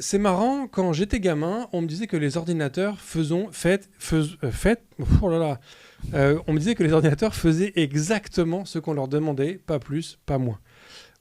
C'est marrant, quand j'étais gamin, on me disait que les ordinateurs on me disait que les ordinateurs faisaient exactement ce qu'on leur demandait, pas plus, pas moins.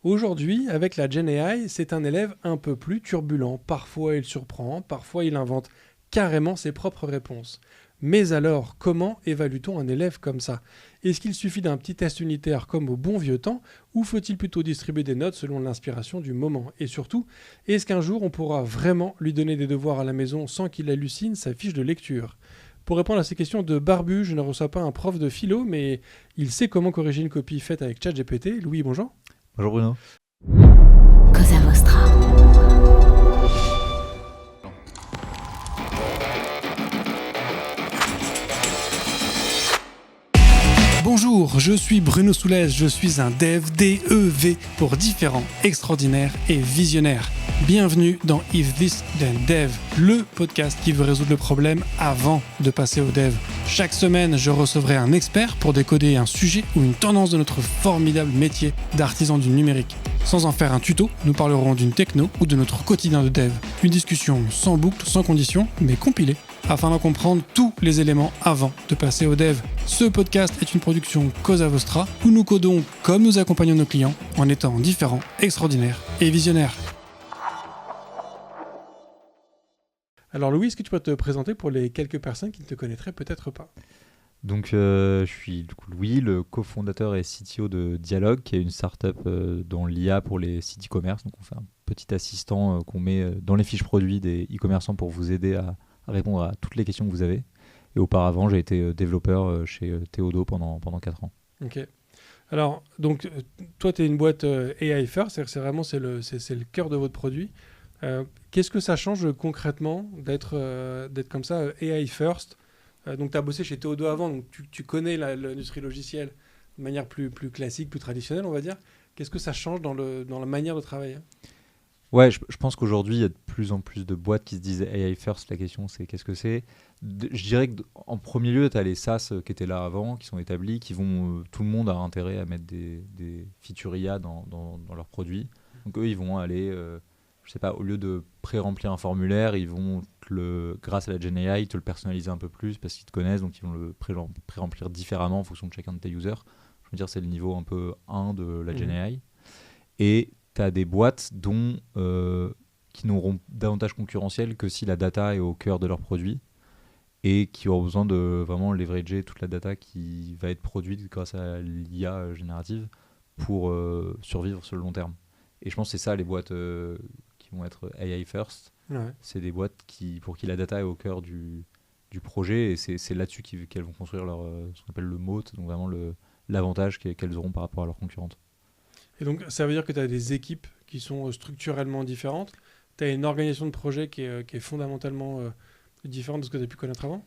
Aujourd'hui, avec la Gen AI, c'est un élève un peu plus turbulent. Parfois, il surprend, parfois, il invente carrément ses propres réponses. Mais alors, comment évalue-t-on un élève comme ça? Est-ce qu'il suffit d'un petit test unitaire comme au bon vieux temps, ou faut-il plutôt distribuer des notes selon l'inspiration du moment? Et surtout, est-ce qu'un jour on pourra vraiment lui donner des devoirs à la maison sans qu'il hallucine sa fiche de lecture? Pour répondre à ces questions de barbu, je ne reçois pas un prof de philo, mais il sait comment corriger une copie faite avec ChatGPT. Louis, bonjour. Bonjour Bruno. Cosa Vostra. Bonjour, je suis Bruno Soulez, je suis un dev, D-E-V, pour différents, extraordinaires et visionnaires. Bienvenue dans If This Then Dev, le podcast qui veut résoudre le problème avant de passer au dev. Chaque semaine, je recevrai un expert pour décoder un sujet ou une tendance de notre formidable métier d'artisan du numérique. Sans en faire un tuto, nous parlerons d'une techno ou de notre quotidien de dev. Une discussion sans boucle, sans condition, mais compilée, afin d'en comprendre tous les éléments avant de passer au dev. Ce podcast est une production Cosa Vostra, où nous codons comme nous accompagnons nos clients, en étant différents, extraordinaires et visionnaires. Alors Louis, est-ce que tu peux te présenter pour les quelques personnes qui ne te connaîtraient peut-être pas? Donc je suis du coup Louis, le cofondateur et CTO de Dialogue, qui est une startup dans l'IA pour les sites e-commerce. Donc on fait un petit assistant qu'on met dans les fiches produits des e-commerçants pour vous aider à répondre à toutes les questions que vous avez. Et auparavant, j'ai été développeur chez Théodo pendant 4 ans. Ok. Alors, donc, toi, tu es une boîte AI First, c'est-à-dire que c'est le cœur de votre produit. Qu'est-ce que ça change concrètement d'être comme ça, AI First? Donc, tu as bossé chez Théodo avant, donc tu connais l'industrie logicielle de manière plus classique, plus traditionnelle, on va dire. Qu'est-ce que ça change dans la manière de travailler? Ouais, je pense qu'aujourd'hui, il y a de plus en plus de boîtes qui se disent AI first. La question, c'est qu'est-ce que c'est? Je dirais qu'en premier lieu, tu as les SaaS qui étaient là avant, qui sont établis, qui vont. Tout le monde a intérêt à mettre des features IA dans leurs produits. Donc, eux, ils vont aller, je sais pas, au lieu de pré-remplir un formulaire, ils vont, grâce à la Gen AI, te le personnaliser un peu plus parce qu'ils te connaissent, donc ils vont le pré-remplir différemment en fonction de chacun de tes users. Je veux dire, c'est le niveau un peu 1 de la Gen AI. Et tu as des boîtes qui n'auront davantage concurrentiel que si la data est au cœur de leur produit et qui auront besoin de vraiment leverager toute la data qui va être produite grâce à l'IA générative pour survivre sur le long terme. Et je pense que c'est ça les boîtes qui vont être AI first. Ouais. C'est des boîtes pour qui la data est au cœur du projet et c'est là-dessus qu'elles vont construire ce qu'on appelle le moat, donc vraiment l'avantage qu'elles auront par rapport à leurs concurrentes. Et donc, ça veut dire que tu as des équipes qui sont structurellement différentes. Tu as une organisation de projet qui est fondamentalement différente de ce que tu as pu connaître avant.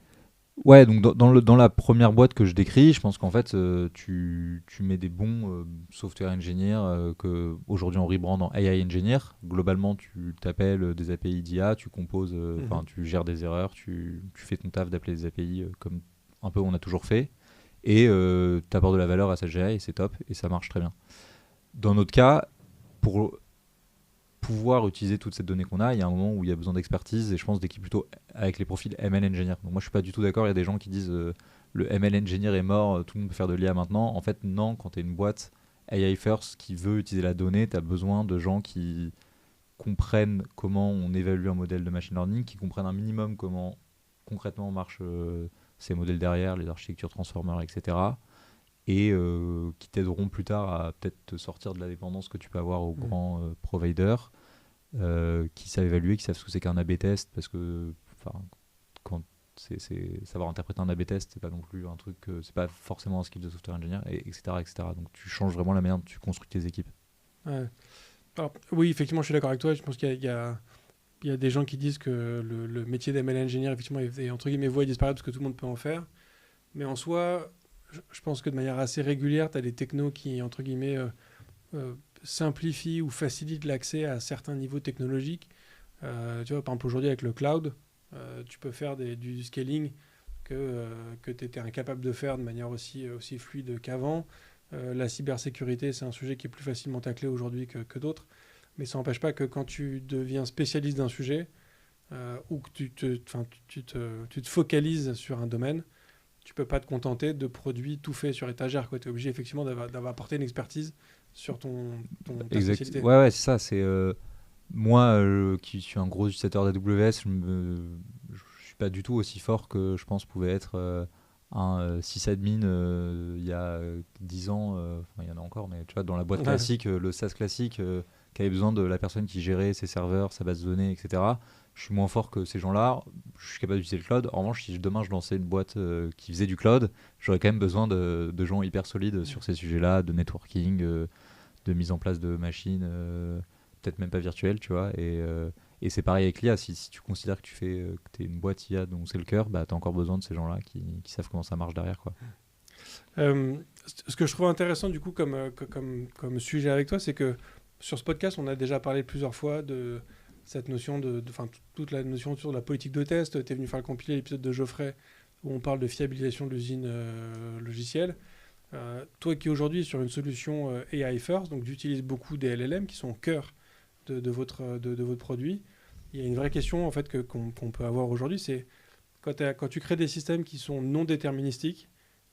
Ouais, donc dans la première boîte que je décris, je pense qu'en fait, tu mets des bons software engineers que aujourd'hui on rebrande en AI engineer. Globalement, tu t'appelles des API d'IA, tu composes, tu gères des erreurs, tu fais ton taf d'appeler des API comme un peu on a toujours fait, et tu apportes de la valeur à cette GA et c'est top, et ça marche très bien. Dans notre cas, pour pouvoir utiliser toute cette donnée qu'on a, il y a un moment où il y a besoin d'expertise et je pense d'équipe plutôt avec les profils ML Engineer. Donc moi je suis pas du tout d'accord, il y a des gens qui disent le ML Engineer est mort, tout le monde peut faire de l'IA maintenant. En fait non, quand tu es une boîte AI First qui veut utiliser la donnée, tu as besoin de gens qui comprennent comment on évalue un modèle de machine learning, qui comprennent un minimum comment concrètement marchent ces modèles derrière, les architectures transformers, etc. Et qui t'aideront plus tard à peut-être te sortir de la dépendance que tu peux avoir aux grands providers qui savent évaluer, qui savent ce que c'est qu'un A/B test, parce que quand c'est savoir interpréter un A/B test, c'est pas non plus un truc, c'est pas forcément un skill de software engineer, etc., etc. Donc tu changes vraiment la manière dont tu construis tes équipes. Ouais. Alors, oui, effectivement, je suis d'accord avec toi. Je pense qu'il y a des gens qui disent que le métier d'ML Engineer, effectivement, est entre guillemets voué à disparaître parce que tout le monde peut en faire. Mais en soi, je pense que de manière assez régulière, tu as des technos qui, entre guillemets, simplifient ou facilitent l'accès à certains niveaux technologiques. Tu vois, par exemple, aujourd'hui, avec le cloud, tu peux faire du scaling que tu étais incapable de faire de manière aussi fluide qu'avant. La cybersécurité, c'est un sujet qui est plus facilement taclé aujourd'hui que d'autres. mais ça n'empêche pas que quand tu deviens spécialiste d'un sujet, ou que tu te focalises sur un domaine, tu peux pas te contenter de produits tout faits sur étagère. Tu es obligé effectivement d'avoir apporté une expertise sur ta spécialité. Ouais, c'est ça. C'est moi qui suis un gros utilisateur d'AWS, je suis pas du tout aussi fort que je pense pouvait être un sysadmin il y a 10 ans. Il y en a encore, mais tu vois, dans la boîte classique, le SaaS classique, qui avait besoin de la personne qui gérait ses serveurs, sa base de données, etc. Je suis moins fort que ces gens-là. Je suis capable d'utiliser le cloud. En revanche, si demain je lançais une boîte qui faisait du cloud, j'aurais quand même besoin de gens hyper solides sur ces sujets-là, de networking, de mise en place de machines, peut-être même pas virtuelles, tu vois. Et c'est pareil avec l'IA. Si tu considères que tu es une boîte IA dont c'est le cœur, bah, tu as encore besoin de ces gens-là qui savent comment ça marche derrière, quoi. Ce que je trouve intéressant du coup comme sujet avec toi, c'est que sur ce podcast, on a déjà parlé plusieurs fois de cette notion toute la notion sur la politique de test. Tu es venu faire le compilé l'épisode de Geoffrey où on parle de fiabilisation de l'usine logicielle. Toi qui aujourd'hui sur une solution AI first, donc tu utilises beaucoup des LLM qui sont au cœur de votre produit. Il y a une vraie question en fait qu'on peut avoir aujourd'hui, c'est quand tu crées des systèmes qui sont non déterministiques,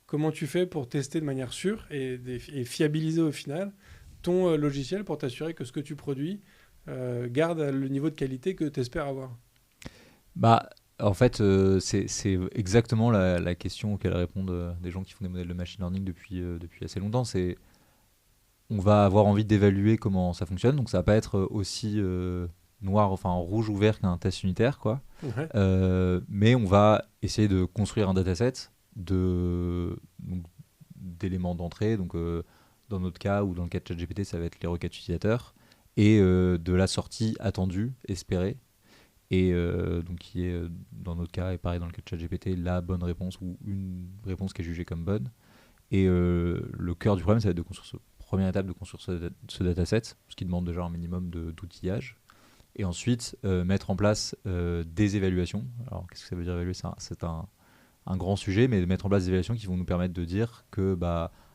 comment tu fais pour tester de manière sûre et fiabiliser au final ton logiciel pour t'assurer que ce que tu produis garde le niveau de qualité que tu espères avoir? Bah, en fait, c'est exactement la question auquel répondent des gens qui font des modèles de machine learning depuis assez longtemps. C'est on va avoir envie d'évaluer comment ça fonctionne, donc ça va pas être aussi noir, enfin rouge ou vert qu'un test unitaire, quoi. Ouais. Mais on va essayer de construire un dataset d'éléments d'entrée, donc dans notre cas ou dans le cas de ChatGPT, ça va être les requêtes utilisateurs, et de la sortie attendue, espérée, et donc qui est dans notre cas, et pareil dans le cas de ChatGPT, la bonne réponse ou une réponse qui est jugée comme bonne. Et le cœur du problème, ça va être de construire première étape de construire ce dataset, ce qui demande déjà un minimum d'outillage. Et ensuite, mettre en place des évaluations. Alors, qu'est-ce que ça veut dire évaluer? C'est un grand sujet, mais de mettre en place des évaluations qui vont nous permettre de dire que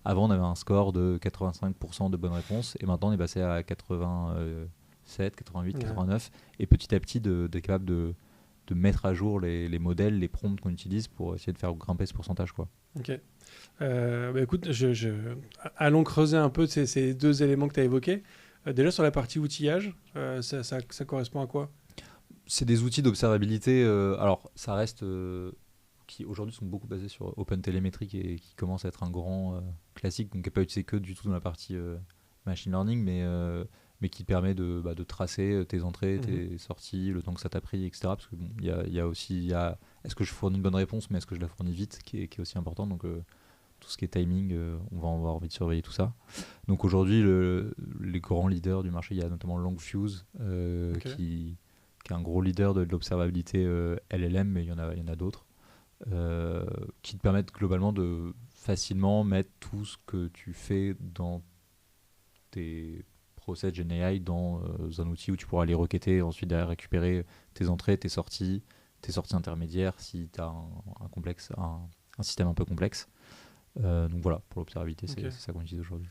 avant, on avait un score de 85% de bonnes réponses, et maintenant, on est passé à 87, 88, 89. Et petit à petit, d'être capable de mettre à jour les modèles, les prompts qu'on utilise pour essayer de faire grimper ce pourcentage, quoi. Ok. Écoute, allons creuser un peu ces deux éléments que tu as évoqués. Déjà sur la partie outillage, ça correspond à quoi? C'est des outils d'observabilité. Alors, ça reste qui aujourd'hui sont beaucoup basés sur OpenTelemetry et qui commence à être un grand classique, donc qui n'est pas utilisé que du tout dans la partie machine learning, mais qui permet de tracer tes entrées, tes sorties, le temps que ça t'a pris, etc. Parce que il y a aussi est-ce que je fournis une bonne réponse, mais est-ce que je la fournis vite, qui est aussi important. Donc tout ce qui est timing, on va avoir envie de surveiller tout ça. Donc aujourd'hui, les grands leaders du marché, il y a notamment Longfuse, qui est un gros leader de l'observabilité LLM, mais il y en a d'autres, qui te permettent globalement de facilement mettre tout ce que tu fais dans tes process GenAI dans un outil où tu pourras les requêter, ensuite derrière récupérer tes entrées, tes sorties intermédiaires si tu as un système un peu complexe. Donc voilà, pour l'observabilité, c'est ça qu'on utilise aujourd'hui.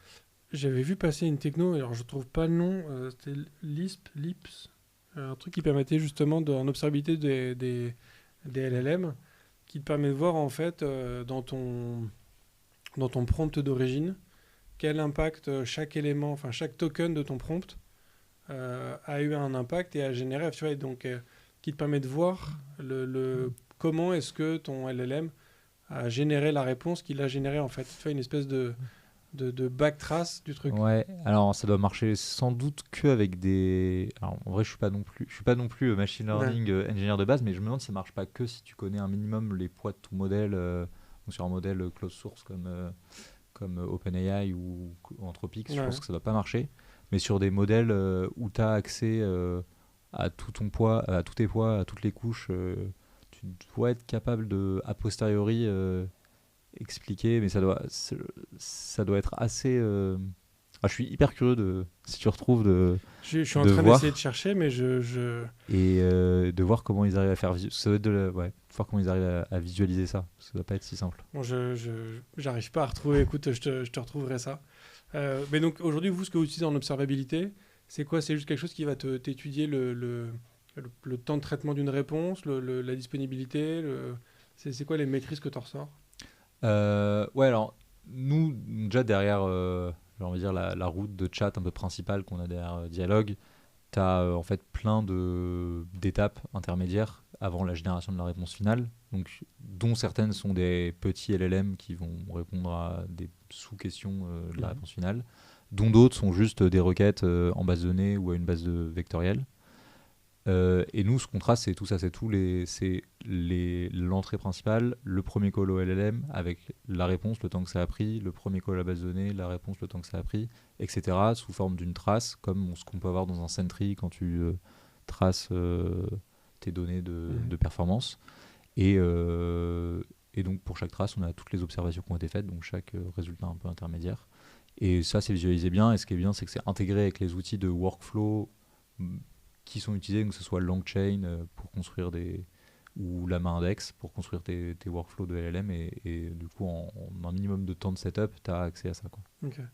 J'avais vu passer une techno, alors je trouve pas le nom, c'était Lips, un truc qui permettait justement en observabilité des LLM, qui te permet de voir en fait dans ton prompt d'origine quel impact chaque élément, enfin chaque token de ton prompt a eu un impact et a généré, tu vois, et donc qui te permet de voir comment est-ce que ton LLM a généré la réponse qu'il a générée en fait. Tu fais une espèce de backtrace du truc. Ouais, alors ça doit marcher sans doute qu'avec des... Alors en vrai, je suis pas non plus machine learning ingénieur de base, mais je me demande si ça marche pas que si tu connais un minimum les poids de ton modèle, sur un modèle closed source comme OpenAI ou Anthropic, je pense que ça doit pas marcher. Mais sur des modèles où tu as accès à tout ton poids, à tous tes poids, à toutes les couches, tu dois être capable de, a posteriori, expliquer, mais ça doit être assez... je suis hyper curieux si tu retrouves je suis en train d'essayer de chercher, mais et de voir comment ils arrivent à faire ça doit être voir comment ils arrivent à visualiser ça, parce que ça doit pas être si simple. Bon, j'arrive pas à retrouver. Écoute, je te retrouverai ça. Mais donc aujourd'hui, vous, ce que vous utilisez en observabilité, C'est quoi? C'est juste quelque chose qui va t'étudier le temps de traitement d'une réponse, la disponibilité, c'est quoi les maîtrises que tu en ressors? Ouais, alors, nous, déjà derrière, on va dire la route de chat un peu principale qu'on a derrière Dialogue, tu as en fait plein d'étapes intermédiaires avant la génération de la réponse finale, donc, dont certaines sont des petits LLM qui vont répondre à des sous-questions de la réponse finale, dont d'autres sont juste des requêtes en base de données ou à une base vectorielle. Et nous, ce qu'on trace, c'est tout ça, l'entrée principale, le premier call au LLM avec la réponse, le temps que ça a pris, le premier call à la base de données, la réponse, le temps que ça a pris, etc. sous forme d'une trace, comme ce qu'on peut avoir dans un Sentry quand tu traces tes données de performance. Et donc pour chaque trace, on a toutes les observations qui ont été faites, donc chaque résultat un peu intermédiaire. Et ça, c'est visualisé bien. Et ce qui est bien, c'est que c'est intégré avec les outils de workflow qui sont utilisés, que ce soit LangChain pour construire ou LaMaIndex pour construire tes workflows de LLM. Et du coup, en un minimum de temps de setup, tu as accès à ça, quoi. Okay.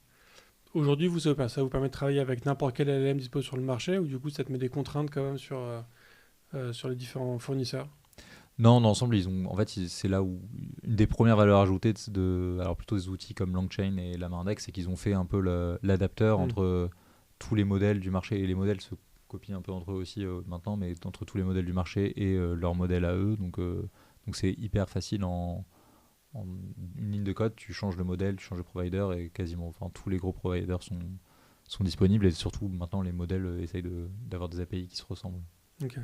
Aujourd'hui, ça vous permet de travailler avec n'importe quel LLM dispo sur le marché, ou du coup, ça te met des contraintes quand même sur les différents fournisseurs? Non, dans l'ensemble, en fait, c'est là où une des premières valeurs ajoutées alors plutôt des outils comme LangChain et LaMaIndex, c'est qu'ils ont fait un peu l'adapteur entre tous les modèles du marché, et les modèles se copient un peu entre eux aussi maintenant, mais entre tous les modèles du marché et leur modèle à eux. Donc c'est hyper facile en une ligne de code, tu changes le modèle, tu changes le provider, et quasiment tous les gros providers sont disponibles, et surtout maintenant les modèles essayent d'avoir des API qui se ressemblent. Ok.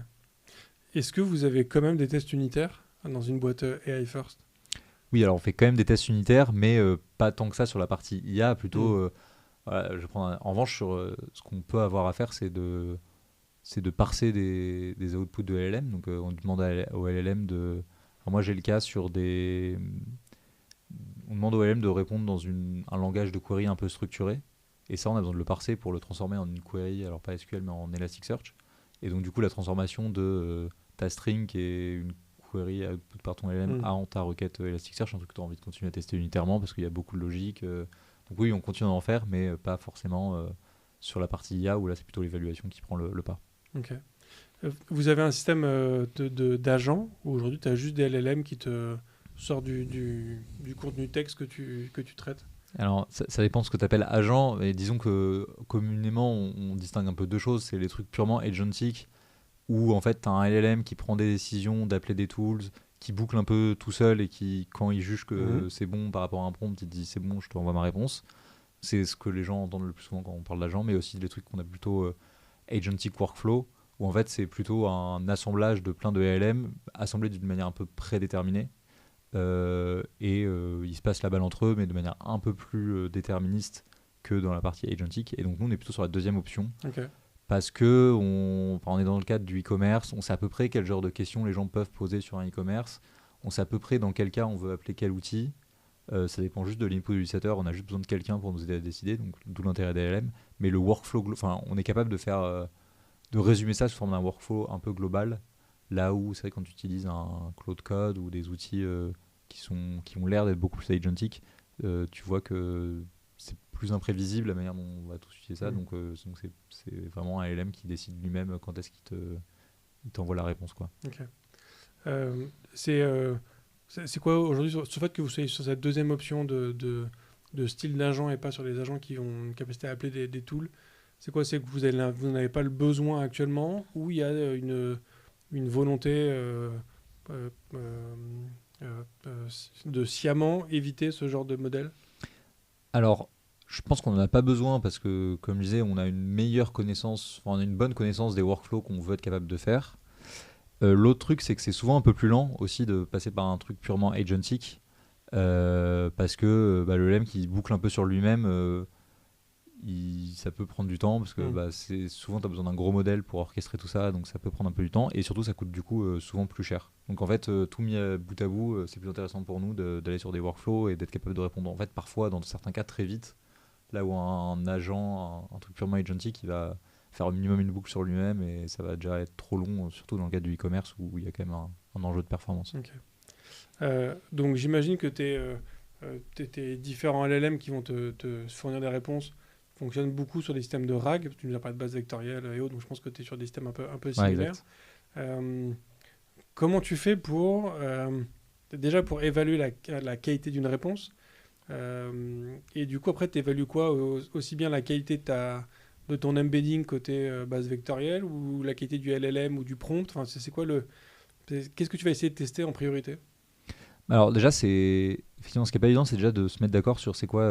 Est-ce que vous avez quand même des tests unitaires dans une boîte AI First? Oui, alors on fait quand même des tests unitaires, mais pas tant que ça sur la partie IA, plutôt voilà, en revanche sur ce qu'on peut avoir à faire, c'est de parser des outputs de LLM. Donc on demande au LLM alors moi j'ai le cas sur on demande au LLM de répondre dans un langage de query un peu structuré, et ça on a besoin de le parser pour le transformer en une query, alors pas SQL mais en Elasticsearch. Et donc du coup la transformation de ta string qui est une query output par ton LLM en ta requête Elasticsearch, un truc que tu as envie de continuer à tester unitairement parce qu'il y a beaucoup de logique. Donc oui, on continue d'en faire, mais pas forcément sur la partie IA, où là c'est plutôt l'évaluation qui prend le pas. Ok. Vous avez un système d'agents où aujourd'hui tu as juste des LLM qui te sortent du contenu texte que tu traites? Alors ça dépend de ce que tu appelles agent, et disons que communément on distingue un peu deux choses. C'est les trucs purement agentic, où en fait tu as un LLM qui prend des décisions d'appeler des tools, qui boucle un peu tout seul, et qui, quand il juge que c'est bon par rapport à un prompt, il te dit c'est bon, je te renvoie ma réponse. C'est ce que les gens entendent le plus souvent quand on parle d'agent, mais aussi les trucs qu'on a plutôt agentic workflow, où en fait c'est plutôt un assemblage de plein de LLM assemblés d'une manière un peu prédéterminée, et ils se passent la balle entre eux, mais de manière un peu plus déterministe que dans la partie agentic. Et donc nous on est plutôt sur la deuxième option. Okay. Parce que on est dans le cadre du e-commerce, on sait à peu près quel genre de questions les gens peuvent poser sur un e-commerce, on sait à peu près dans quel cas on veut appeler quel outil. Ça dépend juste de l'input de l'utilisateur, on a juste besoin de quelqu'un pour nous aider à décider, donc d'où l'intérêt des LLM. Mais le workflow, on est capable de résumer ça sous forme d'un workflow un peu global, là où c'est vrai, quand tu utilises un Claude Code ou des outils qui ont l'air d'être beaucoup plus agentic, tu vois que c'est plus imprévisible la manière dont on va tous utiliser ça. Donc c'est vraiment un LLM qui décide lui-même quand est-ce qu'il t'envoie la réponse, quoi. Okay. C'est quoi aujourd'hui sur le fait que vous soyez sur cette deuxième option de style d'agent et pas sur les agents qui ont une capacité à appeler des tools? C'est quoi? C'est que vous n'avez pas le besoin actuellement, ou il y a une volonté de sciemment éviter ce genre de modèle? Alors, je pense qu'on n'en a pas besoin parce que, comme je disais, on a on a une bonne connaissance des workflows qu'on veut être capable de faire. L'autre truc, c'est que c'est souvent un peu plus lent aussi de passer par un truc purement agentic, parce que le LLM qui boucle un peu sur lui-même, ça peut prendre du temps, parce que souvent tu as besoin d'un gros modèle pour orchestrer tout ça, donc ça peut prendre un peu du temps, et surtout ça coûte du coup souvent plus cher. Donc en fait, tout mis bout à bout, c'est plus intéressant pour nous d'aller sur des workflows et d'être capable de répondre en fait parfois dans certains cas très vite, là où un agent, un truc purement agentic, il va faire au minimum une boucle sur lui-même, et ça va déjà être trop long, surtout dans le cadre du e-commerce où il y a quand même un enjeu de performance. Okay. Donc j'imagine que tes différents LLM qui vont te fournir des réponses fonctionne beaucoup sur des systèmes de RAG. Tu nous as parlé de base vectorielle et autres, donc je pense que tu es sur des systèmes un peu Ouais, similaires. exact. Comment tu fais déjà pour évaluer la qualité d'une réponse et du coup, après, tu évalues quoi? Aussi bien la qualité de ton embedding côté base vectorielle ou la qualité du LLM ou du prompt? Enfin, c'est quoi qu'est-ce que tu vas essayer de tester en priorité? Alors déjà, effectivement, ce qui est pas évident, c'est déjà de se mettre d'accord sur c'est quoi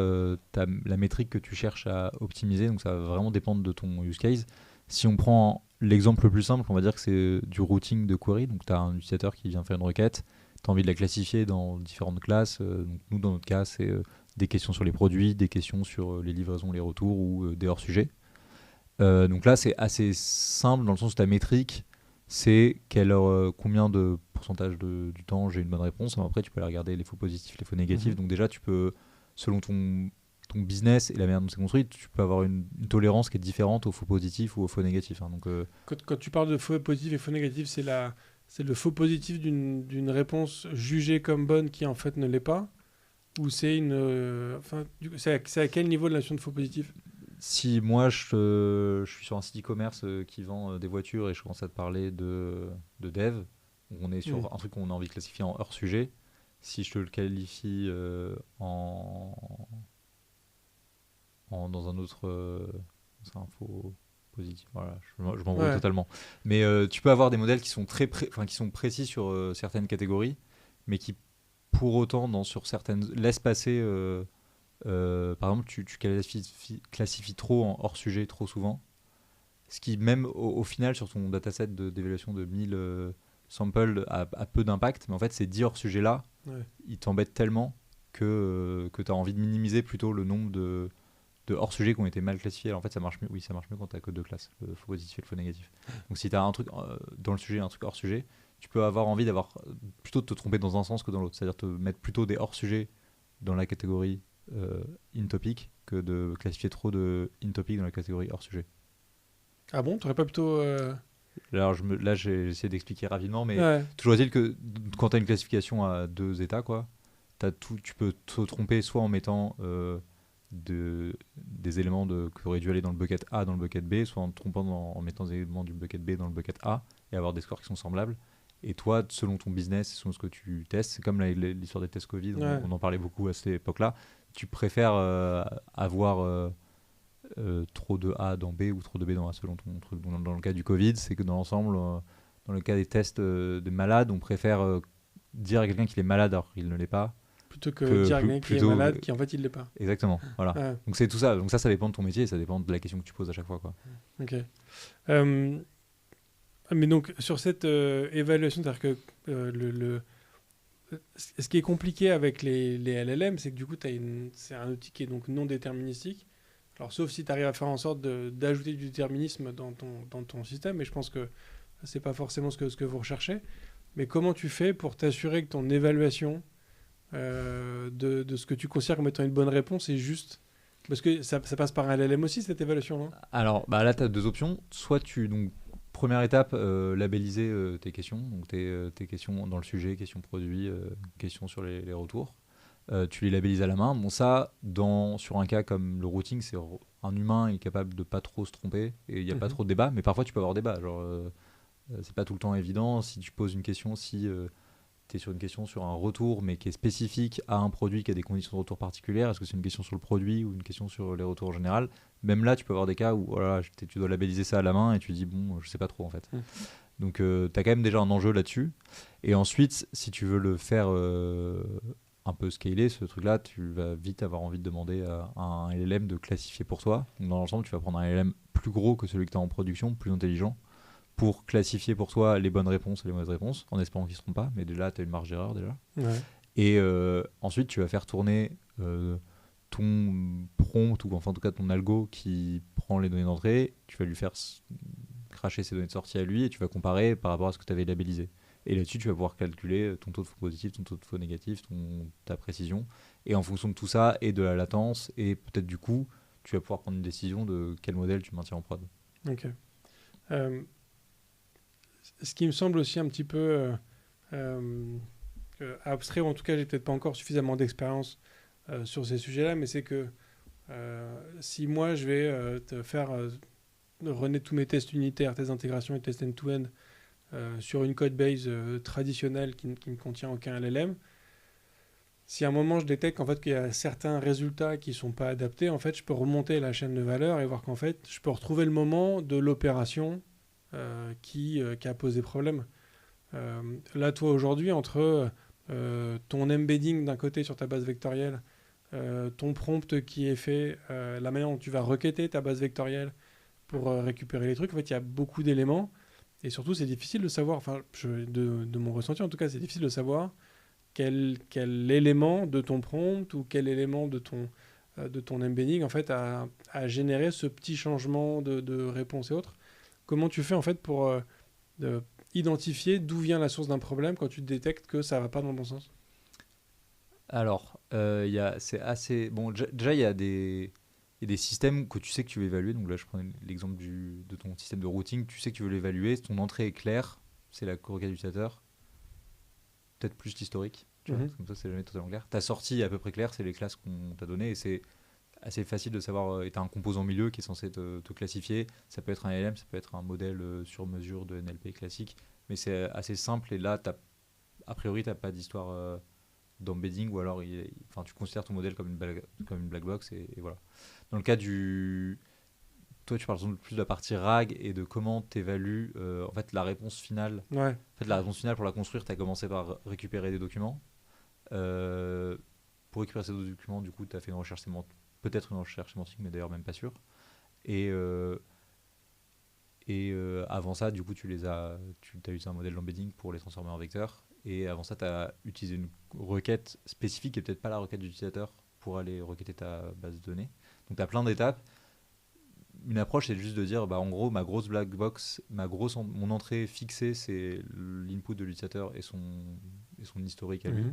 la métrique que tu cherches à optimiser. Donc ça va vraiment dépendre de ton use case. Si on prend l'exemple le plus simple, on va dire que c'est du routing de query. Donc tu as un utilisateur qui vient faire une requête, tu as envie de la classifier dans différentes classes. Donc nous, dans notre cas, c'est des questions sur les produits, des questions sur les livraisons, les retours ou des hors-sujets. Donc là, c'est assez simple dans le sens où ta métrique, c'est combien de pourcentage du temps j'ai une bonne réponse. Après, tu peux aller regarder les faux positifs, les faux négatifs. Donc déjà, tu peux, selon ton business et la manière dont c'est construit, tu peux avoir une tolérance qui est différente aux faux positifs ou aux faux négatifs. Donc, Quand tu parles de faux positifs et faux négatifs, c'est le faux positif d'une réponse jugée comme bonne qui en fait ne l'est pas? Ou c'est c'est à quel niveau de la notion de faux positif? si moi je suis sur un site e-commerce qui vend des voitures et je commence à te parler de dev, on est sur un truc qu'on a envie de classifier en hors sujet. Si je te le qualifie dans un autre, c'est un faux positif. Voilà, je m'embrouille totalement. Mais tu peux avoir des modèles qui sont qui sont précis sur certaines catégories, mais qui pour autant sur certaines laissent passer. Par exemple, tu classifies trop en hors sujet trop souvent, ce qui même au final sur ton dataset d'évaluation de 1000 samples a peu d'impact, mais en fait ces 10 hors sujets là, ils t'embêtent tellement que tu as envie de minimiser plutôt le nombre de hors sujets qui ont été mal classifiés. Alors en fait ça marche mieux quand tu as que deux classes, le faux positif et le faux négatif. Donc si tu as un truc dans le sujet, un truc hors sujet, tu peux avoir envie plutôt de te tromper dans un sens que dans l'autre, c'est-à-dire te mettre plutôt des hors sujets dans la catégorie in-topic que de classifier trop de in-topic dans la catégorie hors-sujet. Ah bon? Tu n'aurais pas plutôt... Alors, là, j'ai essayé d'expliquer rapidement, mais toujours est-il que quand tu as une classification à deux états, tu peux te tromper soit en mettant des éléments qui auraient dû aller dans le bucket A dans le bucket B, soit en te trompant en mettant des éléments du bucket B dans le bucket A et avoir des scores qui sont semblables. Et toi, selon ton business, selon ce que tu testes, c'est comme l'histoire des tests Covid, on en parlait beaucoup à cette époque-là, tu préfères avoir trop de A dans B ou trop de B dans A selon ton truc. Donc, dans le cas du Covid, c'est que dans l'ensemble, dans le cas des tests de malades, on préfère dire à quelqu'un qu'il est malade alors qu'il ne l'est pas. Plutôt que dire à quelqu'un qui est malade qui en fait il ne l'est pas. Exactement, voilà. Donc c'est tout ça. Donc ça dépend de ton métier, ça dépend de la question que tu poses à chaque fois, quoi. Ok. Mais donc sur cette évaluation, c'est-à-dire que ce qui est compliqué avec les LLM, c'est que du coup c'est un outil qui est donc non déterministique. Alors sauf si tu arrives à faire en sorte d'ajouter du déterminisme dans ton système, mais je pense que c'est pas forcément ce que vous recherchez. Mais comment tu fais pour t'assurer que ton évaluation de ce que tu considères comme étant une bonne réponse est juste? Parce que ça passe par un LLM aussi, cette évaluation, non? Alors là tu as deux options. Soit première étape, labelliser tes questions, donc tes questions dans le sujet, questions produits, questions sur les retours. Tu les labellises à la main. Bon, ça, sur un cas comme le routing, c'est un humain est capable de pas trop se tromper et il n'y a pas trop de débat, mais parfois tu peux avoir débat. C'est pas tout le temps évident. Si tu poses une question, tu es sur une question sur un retour, mais qui est spécifique à un produit qui a des conditions de retour particulières, est-ce que c'est une question sur le produit ou une question sur les retours en général? Même là, tu peux avoir des cas où tu dois labelliser ça à la main et tu dis, bon, je sais pas trop en fait. Donc, tu as quand même déjà un enjeu là-dessus. Et ensuite, si tu veux le faire un peu scaler, ce truc-là, tu vas vite avoir envie de demander à un LLM de classifier pour toi. Donc, dans l'ensemble, tu vas prendre un LLM plus gros que celui que tu as en production, plus intelligent, pour classifier pour toi les bonnes réponses et les mauvaises réponses, en espérant qu'ils ne se trompent pas. Mais déjà, tu as une marge d'erreur déjà. Et ensuite, tu vas faire tourner ton prompt, ou enfin en tout cas ton algo qui prend les données d'entrée. Tu vas lui faire cracher ses données de sortie à lui et tu vas comparer par rapport à ce que tu avais labellisé. Et là-dessus, tu vas pouvoir calculer ton taux de faux positif, ton taux de faux négatif, ta précision. Et en fonction de tout ça et de la latence, et peut-être du coup, tu vas pouvoir prendre une décision de quel modèle tu maintiens en prod. Ok. Ce qui me semble aussi un petit peu abstrait, ou en tout cas, j'ai peut-être pas encore suffisamment d'expérience sur ces sujets-là, mais c'est que Si moi, je vais te faire runner tous mes tests unitaires, tes intégrations et tests end-to-end sur une code base traditionnelle qui ne contient aucun LLM, si à un moment je détecte en fait qu'il y a certains résultats qui ne sont pas adaptés, en fait, je peux remonter la chaîne de valeur et voir qu'en fait, je peux retrouver le moment de l'opération qui a posé problème. Là, toi, aujourd'hui, entre ton embedding d'un côté sur ta base vectorielle, ton prompt qui est fait, la manière dont tu vas requêter ta base vectorielle pour récupérer les trucs, en fait, il y a beaucoup d'éléments. Et surtout, c'est difficile de savoir, de mon ressenti en tout cas, c'est difficile de savoir quel élément de ton prompt ou quel élément de ton embedding en fait a généré ce petit changement de réponse et autres. Comment tu fais en fait pour identifier d'où vient la source d'un problème quand tu détectes que ça va pas dans le bon sens? Alors, c'est assez... Bon, déjà, il y a des systèmes que tu sais que tu veux évaluer. Donc là, je prends l'exemple de ton système de routing. Tu sais que tu veux l'évaluer. Ton entrée est claire. C'est la requête d'utilisateur. Peut-être plus l'historique. Tu vois, comme ça, c'est jamais totalement clair. Ta sortie est à peu près claire. C'est les classes qu'on t'a données. Et c'est assez facile de savoir. Et tu as un composant milieu qui est censé te classifier. Ça peut être un LLM, ça peut être un modèle sur mesure de NLP classique. Mais c'est assez simple. Et là, a priori, tu n'as pas d'histoire d'embedding, ou alors tu considères ton modèle comme une black box. Et voilà. Dans le cas toi, tu parles plus de la partie RAG et de comment tu évalues en fait, la réponse finale. Ouais. En fait, la réponse finale, pour la construire, tu as commencé par récupérer des documents. Pour récupérer ces documents, du coup, tu as fait une recherche sémantique, peut-être une recherche sémantique, mais d'ailleurs même pas sûr. Et avant ça, du coup, tu as utilisé un modèle d'embedding pour les transformer en vecteurs. Et avant ça, tu as utilisé une requête spécifique, et peut-être pas la requête d'utilisateur, pour aller requêter ta base de données. Donc, tu as plein d'étapes. Une approche, c'est juste de dire, en gros, ma grosse black box, mon entrée fixée, c'est l'input de l'utilisateur et son historique à lui.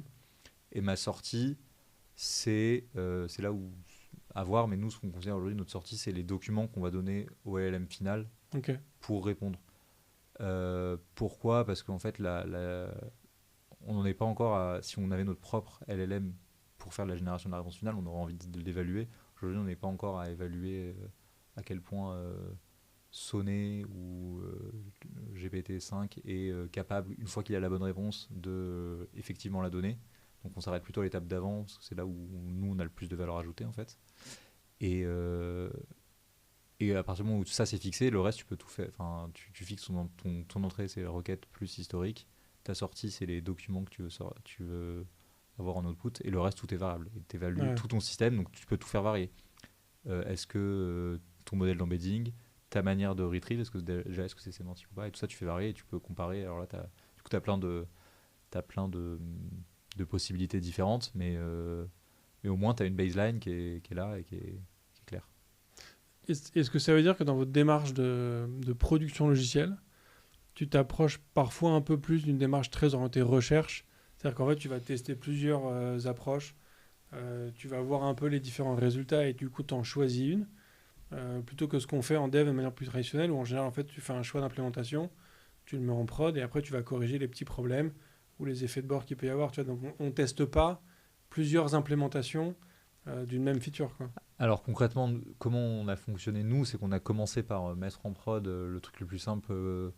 Et ma sortie, c'est là où à voir, mais nous, ce qu'on considère aujourd'hui, notre sortie, c'est les documents qu'on va donner au LLM final pour répondre. Pourquoi ? Parce qu'en fait, on n'en est pas encore si on avait notre propre LLM pour faire la génération de la réponse finale, on aurait envie de l'évaluer. Aujourd'hui, on n'est pas encore à évaluer à quel point Sonnet ou GPT-5 est capable, une fois qu'il a la bonne réponse, de effectivement la donner. Donc on s'arrête plutôt à l'étape d'avant, parce que c'est là où nous, on a le plus de valeur ajoutée, en fait. Et à partir du moment où ça c'est fixé, le reste, tu peux tout faire. Enfin, tu fixes ton entrée, c'est la requête plus historique. Ta sortie, c'est les documents que tu veux avoir en output. Et le reste, tout est variable. Et tu évalues tout ton système, donc tu peux tout faire varier. Est-ce que ton modèle d'embedding, ta manière de retrieve, est-ce que c'est sémantique ou pas, et tout ça tu fais varier et tu peux comparer. Alors là tu as plein de possibilités différentes, mais au moins tu as une baseline qui est là et qui est claire. Est-ce que ça veut dire que dans votre démarche de production logicielle, tu t'approches parfois un peu plus d'une démarche très orientée recherche, c'est-à-dire qu'en fait tu vas tester plusieurs approches, tu vas voir un peu les différents résultats et du coup tu en choisis une, plutôt que ce qu'on fait en dev de manière plus traditionnelle, où en général en fait tu fais un choix d'implémentation, tu le mets en prod et après tu vas corriger les petits problèmes ou les effets de bord qu'il peut y avoir. Tu vois, donc on ne teste pas plusieurs implémentations d'une même feature, quoi. Alors concrètement, comment on a fonctionné nous, c'est qu'on a commencé par mettre en prod le truc le plus simple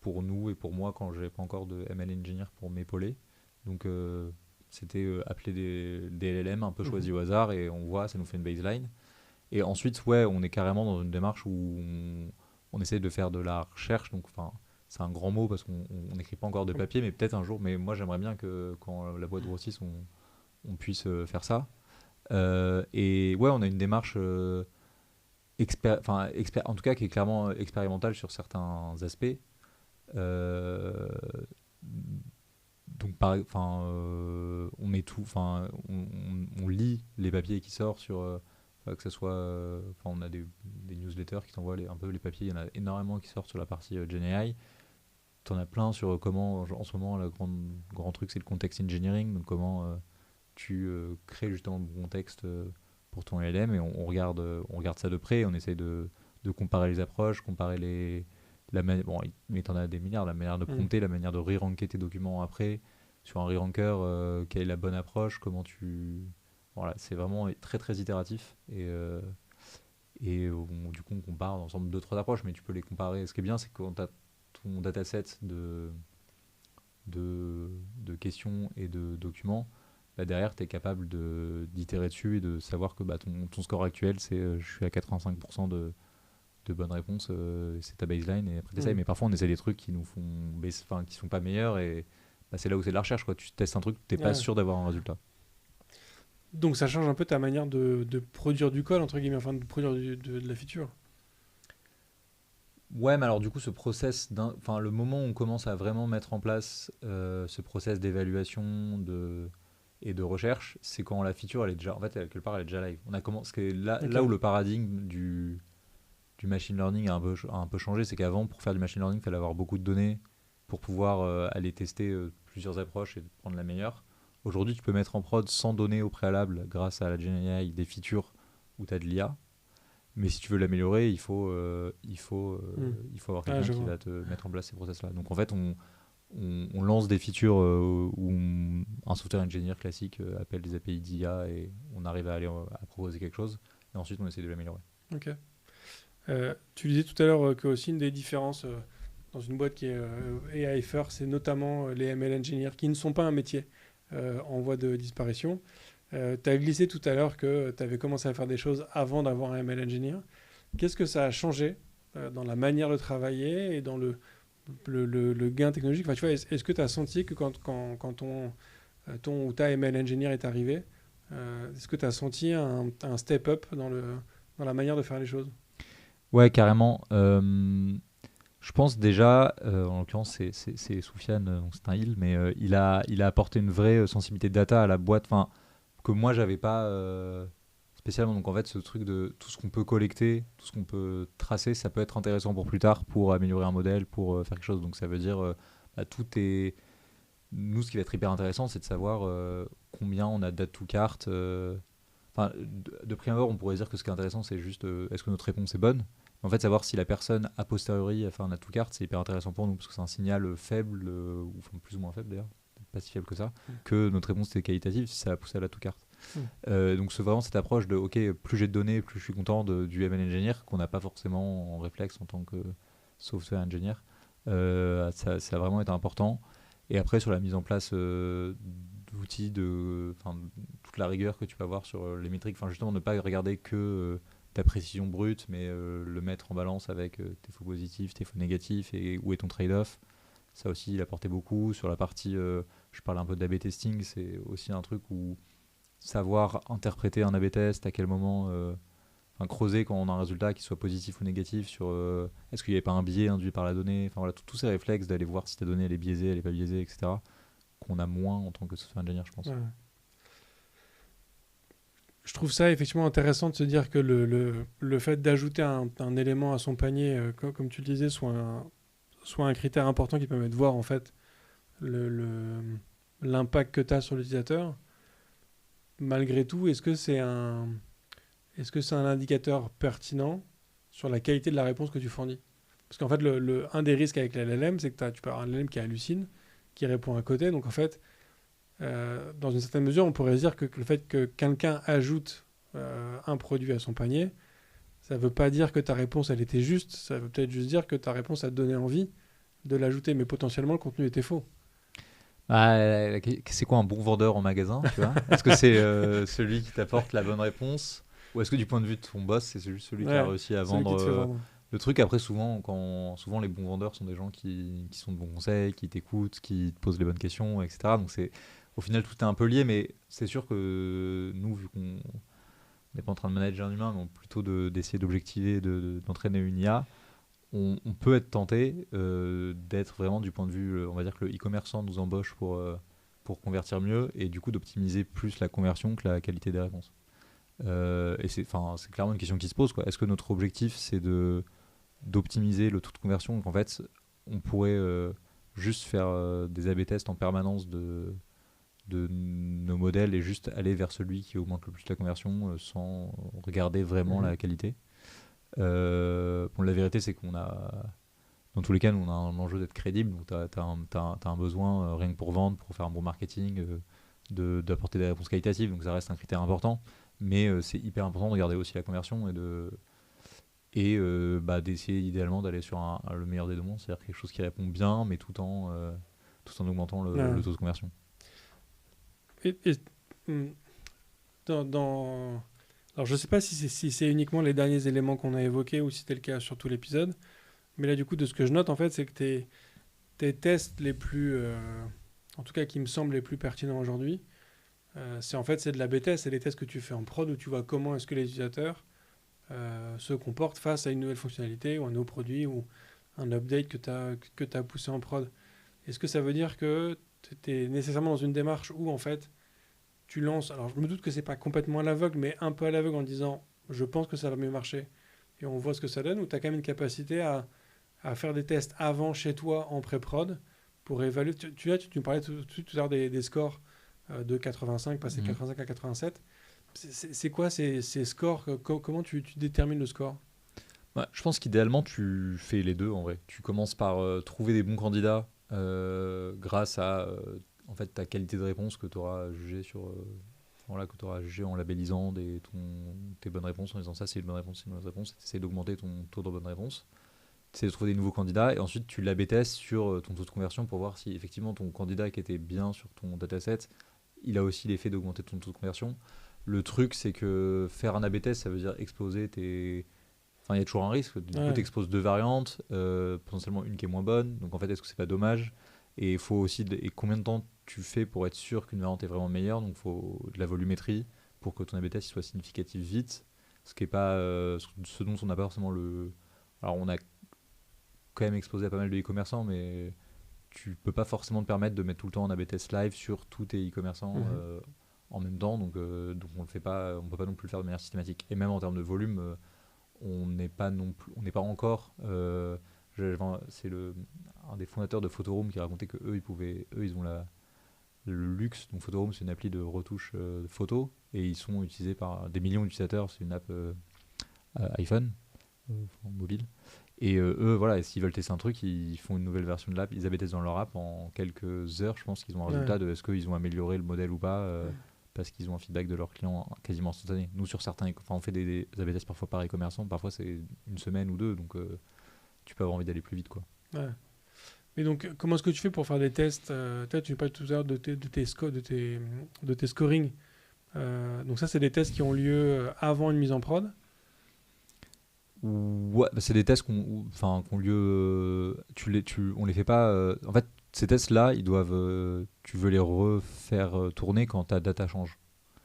pour nous et pour moi quand j'avais pas encore de ML Engineer pour m'épauler. Donc c'était appeler des LLM un peu choisis au hasard et on voit, ça nous fait une baseline. Et ensuite, on est carrément dans une démarche où on essaie de faire de la recherche. Donc, c'est un grand mot parce qu'on n'écrit pas encore de papier, mais peut-être un jour. Mais moi, j'aimerais bien que quand la boîte grossisse, on puisse faire ça. Et on a une démarche en tout cas qui est clairement expérimentale sur certains aspects. Donc, on met tout, on lit les papiers qui sortent sur. Que ce soit, on a des newsletters qui t'envoient un peu les papiers, il y en a énormément qui sortent sur la partie GenAI. Tu en as plein sur comment, en ce moment, le grand truc, c'est le context engineering, donc comment tu crées justement le bon contexte pour ton LLM, et on regarde ça de près, on essaye de comparer les approches, comparer mais tu en as des milliards, la manière de prompter, la manière de re-ranker tes documents après, sur un re-ranker, quelle est la bonne approche, comment tu Voilà, c'est vraiment très très itératif du coup on compare ensemble 2-3 approches, mais tu peux les comparer. Ce qui est bien, c'est que quand tu as ton dataset de questions et de documents, bah derrière tu es capable d'itérer dessus et de savoir que ton score actuel c'est je suis à 85% de bonnes réponses, c'est ta baseline, et après t'essayes. Mais parfois on essaie des trucs qui nous font qui sont pas meilleurs, et bah, c'est là où c'est de la recherche, quoi. Tu testes un truc, t'es pas sûr d'avoir un résultat. Donc ça change un peu ta manière de produire du code, entre guillemets, enfin de produire de la feature. Ouais, mais alors du coup, ce process, le moment où on commence à vraiment mettre en place ce process d'évaluation et de recherche, c'est quand la feature, elle est déjà, en fait, quelque part, elle est déjà live. On a commencé, là où le paradigme du machine learning a un peu changé, c'est qu'avant, pour faire du machine learning, il fallait avoir beaucoup de données pour pouvoir aller tester plusieurs approches et prendre la meilleure. Aujourd'hui, tu peux mettre en prod sans données au préalable, grâce à la GenAI, des features où tu as de l'IA. Mais si tu veux l'améliorer, il faut avoir quelqu'un qui va te mettre en place ces process-là. Donc en fait, on lance des features où un software engineer classique appelle des API d'IA et on arrive à proposer quelque chose. Et ensuite, on essaie de l'améliorer. Ok. Tu disais tout à l'heure que aussi une des différences dans une boîte qui est AI First, c'est notamment les ML engineers qui ne sont pas un métier en voie de disparition. Tu as glissé tout à l'heure que tu avais commencé à faire des choses avant d'avoir un ML engineer. Qu'est-ce que ça a changé dans la manière de travailler et dans le gain technologique? Enfin, tu vois, est-ce que tu as senti que quand ton ou ta ML engineer est arrivé, est-ce que tu as senti un step-up dans la manière de faire les choses? Ouais, carrément. Je pense déjà, en l'occurrence, c'est Soufiane, donc c'est un il, mais il a apporté une vraie sensibilité de data à la boîte, que moi, j'avais pas spécialement. Donc en fait, ce truc de tout ce qu'on peut collecter, tout ce qu'on peut tracer, ça peut être intéressant pour plus tard, pour améliorer un modèle, pour faire quelque chose. Donc ça veut dire, tout est... Nous, ce qui va être hyper intéressant, c'est de savoir combien on a de data to cart. De prime abord, on pourrait dire que ce qui est intéressant, c'est juste est-ce que notre réponse est bonne. En fait, savoir si la personne, a posteriori, a fait un add to cart, c'est hyper intéressant pour nous, parce que c'est un signal faible, ou plus ou moins faible d'ailleurs, pas si faible que ça, que notre réponse était qualitative si ça a poussé à l'add to cart. Donc c'est vraiment cette approche de ok, plus j'ai de données, plus je suis content du ML engineer, qu'on n'a pas forcément en réflexe en tant que software engineer. Ça a vraiment été important. Et après, sur la mise en place d'outils, toute la rigueur que tu peux avoir sur les métriques, justement ne pas regarder que ta précision brute, mais le mettre en balance avec tes faux positifs, tes faux négatifs, et où est ton trade-off. Ça aussi, il apportait beaucoup. Sur la partie, je parle un peu d'A/B testing, c'est aussi un truc où savoir interpréter un A/B test, à quel moment creuser quand on a un résultat qui soit positif ou négatif sur est-ce qu'il n'y avait pas un biais induit par la donnée, tous ces réflexes d'aller voir si ta donnée elle est biaisée, elle n'est pas biaisée, etc., qu'on a moins en tant que software engineer, je pense. Ouais. Je trouve ça effectivement intéressant de se dire que le fait d'ajouter un élément à son panier, comme tu le disais, soit un critère important qui permet de voir en fait l'impact que tu as sur l'utilisateur. Malgré tout, est-ce que c'est un indicateur pertinent sur la qualité de la réponse que tu fournis? Parce qu'en fait, un des risques avec l'LLM, c'est que tu peux avoir un LLM qui hallucine, qui répond à côté. Donc en fait, dans une certaine mesure, on pourrait dire que le fait que quelqu'un ajoute un produit à son panier, ça ne veut pas dire que ta réponse, elle était juste. Ça veut peut-être juste dire que ta réponse a donné envie de l'ajouter, mais potentiellement, le contenu était faux. C'est quoi un bon vendeur en magasin, tu vois? Est-ce que c'est celui qui t'apporte la bonne réponse, ou est-ce que du point de vue de ton boss, c'est juste celui qui a réussi à vendre le truc? Après, souvent les bons vendeurs sont des gens qui sont de bons conseils, qui t'écoutent, qui te posent les bonnes questions, etc. Donc au final, tout est un peu lié, mais c'est sûr que nous, vu qu'on n'est pas en train de manager un humain, mais plutôt d'essayer d'objectiver, d'entraîner une IA, on peut être tenté d'être vraiment du point de vue, on va dire que le e-commerçant nous embauche pour convertir mieux, et du coup d'optimiser plus la conversion que la qualité des réponses. Et c'est clairement une question qui se pose, quoi. Est-ce que notre objectif c'est d'optimiser le taux de conversion? Donc en fait, on pourrait juste faire des A/B tests en permanence de nos modèles et juste aller vers celui qui augmente le plus la conversion sans regarder vraiment la qualité. La vérité, c'est qu'on a, dans tous les cas, on a un enjeu d'être crédible. Donc, tu as un besoin, rien que pour vendre, pour faire un bon marketing, d'apporter des réponses qualitatives, donc ça reste un critère important, mais c'est hyper important de regarder aussi la conversion et d'essayer idéalement d'aller sur le meilleur des deux mondes, c'est-à-dire quelque chose qui répond bien, mais tout en augmentant le taux de conversion. Et alors, je ne sais pas si c'est uniquement les derniers éléments qu'on a évoqués ou si c'était le cas sur tout l'épisode, mais là, du coup, de ce que je note, en fait, c'est que tes tests les plus, en tout cas qui me semblent les plus pertinents aujourd'hui, c'est de la B-test, c'est les tests que tu fais en prod où tu vois comment est-ce que les utilisateurs se comportent face à une nouvelle fonctionnalité ou un nouveau produit ou un update que tu as poussé en prod. Est-ce que ça veut dire que tu es nécessairement dans une démarche où en fait tu lances, alors je me doute que c'est pas complètement à l'aveugle, mais un peu à l'aveugle en disant je pense que ça va mieux marcher et on voit ce que ça donne, ou tu as quand même une capacité à faire des tests avant chez toi en pré-prod pour évaluer. Tu me parlais tout à l'heure des scores de 85, passer 85 à 87. C'est quoi ces scores? Comment tu détermines le score? Ouais, je pense qu'idéalement, tu fais les deux en vrai. Tu commences par trouver des bons candidats grâce à en fait, ta qualité de réponse que tu auras jugée que tu auras jugé en labellisant tes bonnes réponses, en disant ça c'est une bonne réponse, c'est une mauvaise réponse. Tu essaies d'augmenter ton taux de bonne réponse. Tu essaies de trouver des nouveaux candidats et ensuite tu l'A/B testes sur ton taux de conversion pour voir si effectivement ton candidat qui était bien sur ton dataset, il a aussi l'effet d'augmenter ton taux de conversion. Le truc, c'est que faire un A/B test, ça veut dire exploser tes. Enfin, il y a toujours un risque. Du coup, tu exposes deux variantes, potentiellement une qui est moins bonne. Donc, en fait, est-ce que c'est pas dommage? Et il faut aussi. Et combien de temps tu fais pour être sûr qu'une variante est vraiment meilleure? Donc, il faut de la volumétrie pour que ton A/B test soit significatif vite. Ce qui est pas. Ce dont on n'a pas forcément le. Alors, on a quand même exposé à pas mal de e-commerçants, mais tu peux pas forcément te permettre de mettre tout le temps un A/B test live sur tous tes e-commerçants. En même temps, donc on le fait pas, on peut pas non plus le faire de manière systématique. Et même en termes de volume, on n'est pas encore. C'est un des fondateurs de Photoroom qui racontait que ils ont le luxe. Donc Photoroom, c'est une appli de retouche de photos et ils sont utilisés par des millions d'utilisateurs. C'est une app iPhone, mobile. Et eux, voilà, s'ils veulent tester un truc, ils font une nouvelle version de l'app, ils A/B testent dans leur app en quelques heures. Je pense qu'ils ont un résultat de est-ce qu'ils ont amélioré le modèle ou pas. Parce qu'ils ont un feedback de leurs clients quasiment instantané. Nous, sur certains, on fait des A/B tests parfois par e-commerçant, parfois c'est une semaine ou deux, donc tu peux avoir envie d'aller plus vite, quoi. Ouais. Mais donc, comment est-ce que tu fais pour faire des tests? Tu me parlais tout à l'heure de tes scoring. Donc ça, c'est des tests qui ont lieu avant une mise en prod? Ouais, c'est des tests qu'on lieu. On les fait pas. En fait, ces tests-là, tu veux les refaire tourner quand ta data change.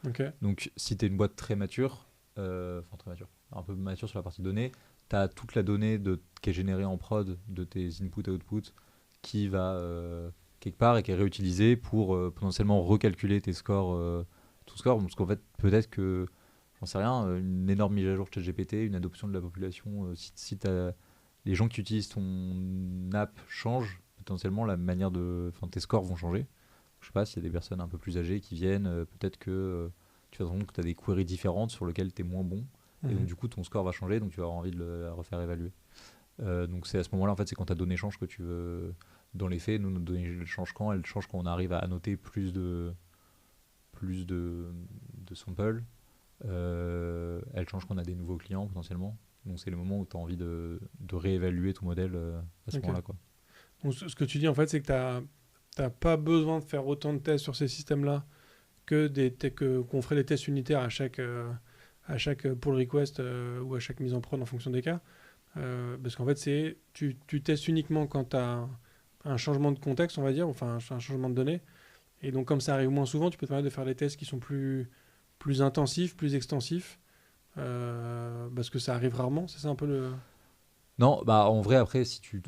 Okay. Donc, si tu es une boîte très mature, très mature, un peu mature sur la partie données, tu as toute la donnée qui est générée en prod de tes input et output qui va quelque part et qui est réutilisée pour potentiellement recalculer tes scores, ton score. Parce qu'en fait, peut-être que, j'en sais rien, une énorme mise à jour de ChatGPT, une adoption de la population, si les gens qui utilisent ton app changent, potentiellement tes scores vont changer. Je sais pas, s'il y a des personnes un peu plus âgées qui viennent, peut-être que tu vas te rendre compte que tu as des queries différentes sur lesquelles tu es moins bon. Et donc du coup ton score va changer, donc tu vas avoir envie de le refaire évaluer. Donc c'est à ce moment-là, en fait, c'est quand ta donnée change que tu veux. Dans les faits, nous, notre donnée change quand on arrive à annoter plus de samples. Elle change quand on a des nouveaux clients potentiellement. Donc c'est le moment où tu as envie de réévaluer ton modèle à ce moment-là, quoi. Donc ce que tu dis en fait, c'est que t'as pas besoin de faire autant de tests sur ces systèmes-là qu'on ferait des tests unitaires à chaque pull request ou à chaque mise en prod en fonction des cas. Parce qu'en fait, tu testes uniquement quand tu as un changement de contexte, on va dire, enfin un changement de données. Et donc comme ça arrive moins souvent, tu peux te permettre de faire des tests qui sont plus intensifs, plus extensifs. Parce que ça arrive rarement, c'est ça un peu le... Non, en vrai, après,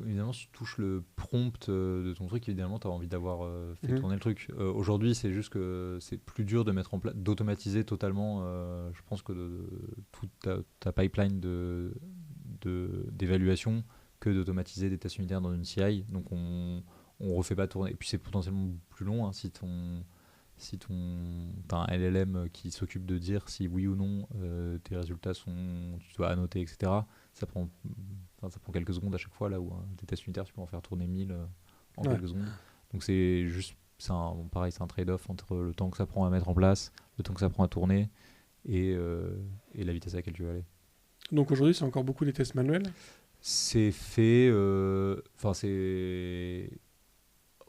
évidemment, si tu touches le prompt de ton truc, évidemment, tu as envie d'avoir fait tourner le truc. Aujourd'hui, c'est juste que c'est plus dur de mettre en place, d'automatiser totalement, je pense, que toute ta pipeline d'évaluation que d'automatiser des tests unitaires dans une CI. Donc, on refait pas tourner. Et puis, c'est potentiellement plus long, hein, si t'as un LLM qui s'occupe de dire si oui ou non tes résultats tu dois annoter, etc. Ça prend quelques secondes à chaque fois, là où des tests unitaires, tu peux en faire tourner 1000 en quelques secondes. Donc c'est pareil, c'est un trade-off entre le temps que ça prend à mettre en place, le temps que ça prend à tourner et la vitesse à laquelle tu vas aller. Donc aujourd'hui, c'est encore beaucoup des tests manuels. C'est fait, c'est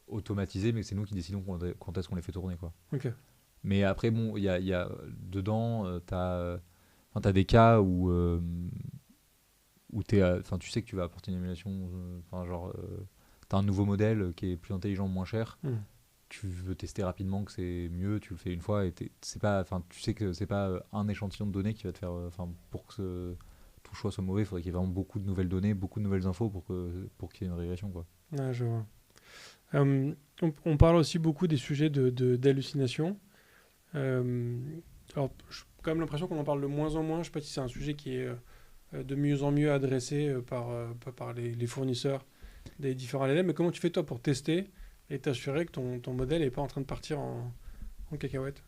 automatisé, mais c'est nous qui décidons quand est-ce qu'on les fait tourner, quoi. Ok. Mais après, bon, il y a dedans, t'as des cas où tu sais que tu vas apporter une émulation, t'as un nouveau modèle qui est plus intelligent, moins cher. Tu veux tester rapidement que c'est mieux, tu le fais une fois et tu sais que c'est pas un échantillon de données qui va te faire, pour que tout choix soit mauvais, il faudrait qu'il y ait vraiment beaucoup de nouvelles données, beaucoup de nouvelles infos pour qu'il y ait une régression, quoi. Ouais, je vois. On parle aussi beaucoup des sujets d'hallucination. Alors, j'ai quand même l'impression qu'on en parle de moins en moins. Je ne sais pas si c'est un sujet qui est de mieux en mieux adressé par les fournisseurs des différents LLM. Mais comment tu fais toi pour tester et t'assurer que ton modèle n'est pas en train de partir en cacahuète?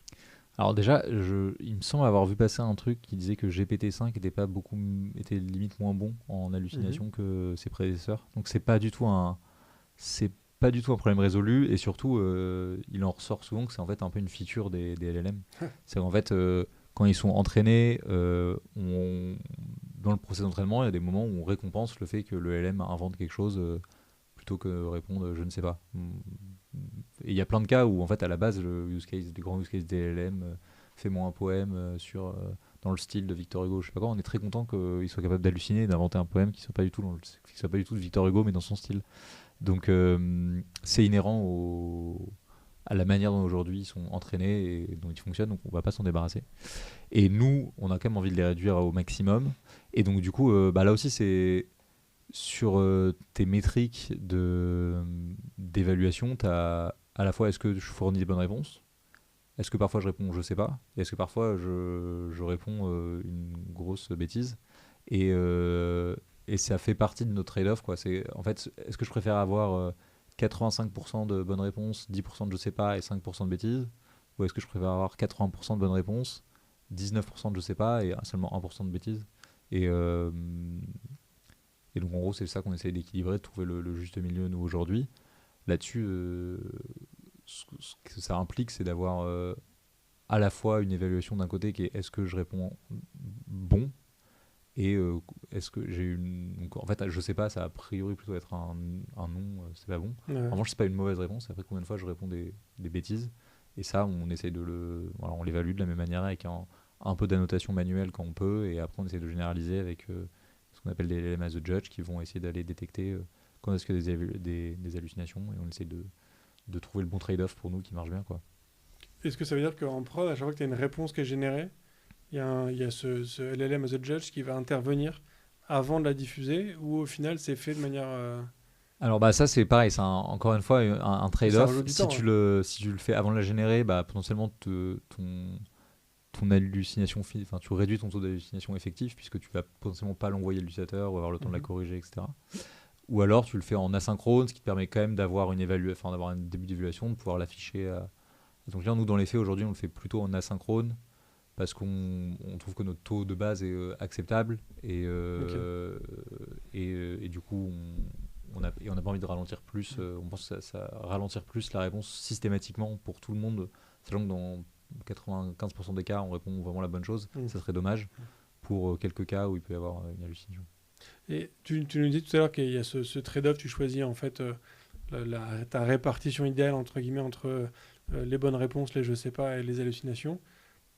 Alors déjà, il me semble avoir vu passer un truc qui disait que GPT-5 était limite moins bon en hallucination que ses prédécesseurs. Donc c'est pas du tout un problème résolu, et surtout il en ressort souvent que c'est en fait un peu une feature des LLM. C'est qu'en fait quand ils sont entraînés, dans le processus d'entraînement, il y a des moments où on récompense le fait que le LLM invente quelque chose plutôt que répondre je ne sais pas. Et il y a plein de cas où en fait à la base les grands use cases des LLM, fais-moi un poème dans le style de Victor Hugo, je sais pas quoi, on est très content qu'il soit capable d'halluciner et d'inventer un poème qui soit pas du tout de Victor Hugo mais dans son style. Donc c'est inhérent à la manière dont aujourd'hui ils sont entraînés et dont ils fonctionnent, donc on va pas s'en débarrasser. Et nous, on a quand même envie de les réduire au maximum. Et donc du coup, là aussi c'est sur tes métriques d'évaluation, tu as à la fois est-ce que je fournis des bonnes réponses, est-ce que parfois je réponds je sais pas, et est-ce que parfois je réponds une grosse bêtise. Et ça fait partie de notre trade-off, quoi. En fait, est-ce que je préfère avoir 85% de bonnes réponses, 10% de je sais pas et 5% de bêtises, ou est-ce que je préfère avoir 80% de bonnes réponses, 19% de je sais pas et seulement 1% de bêtises. Et donc en gros c'est ça qu'on essaye d'équilibrer, de trouver le juste milieu nous aujourd'hui. Là-dessus, ce que ça implique, c'est d'avoir à la fois une évaluation d'un côté qui est est-ce que je réponds bon, et est-ce que j'ai une... Donc, en fait je sais pas, ça a priori plutôt être un non, c'est pas bon. Ouais. En revanche c'est pas une mauvaise réponse, après combien de fois je réponds des bêtises, et ça on essaye on l'évalue de la même manière avec un peu d'annotation manuelle quand on peut, et après on essaie de généraliser avec ce qu'on appelle des LLM as a judge qui vont essayer d'aller détecter quand est-ce que des hallucinations, et on essaie de trouver le bon trade-off pour nous qui marche bien, quoi. Est-ce que ça veut dire qu'en prod, à chaque fois que tu as une réponse qui est générée, il y a ce LLM as a judge qui va intervenir avant de la diffuser, ou au final c'est fait de manière... Alors ça c'est pareil, c'est encore une fois un trade-off. Si tu le fais avant de la générer, potentiellement ton hallucination, tu réduis ton taux d'hallucination effectif puisque tu vas potentiellement pas l'envoyer à l'utilisateur ou avoir le temps de la corriger, etc. Ou alors tu le fais en asynchrone, ce qui te permet quand même d'avoir d'avoir un début d'évaluation, de pouvoir l'afficher à ton client. Nous dans les faits aujourd'hui on le fait plutôt en asynchrone parce qu'on trouve que notre taux de base est acceptable, et du coup on n'a pas envie de ralentir plus. On pense que ça ralentir plus la réponse systématiquement pour tout le monde, sachant que dans 95% des cas on répond vraiment la bonne chose. Ça serait dommage pour quelques cas où il peut y avoir une hallucination. Et tu nous dis tout à l'heure qu'il y a ce trade-off, tu choisis en fait ta répartition idéale entre guillemets entre les bonnes réponses, les je sais pas et les hallucinations.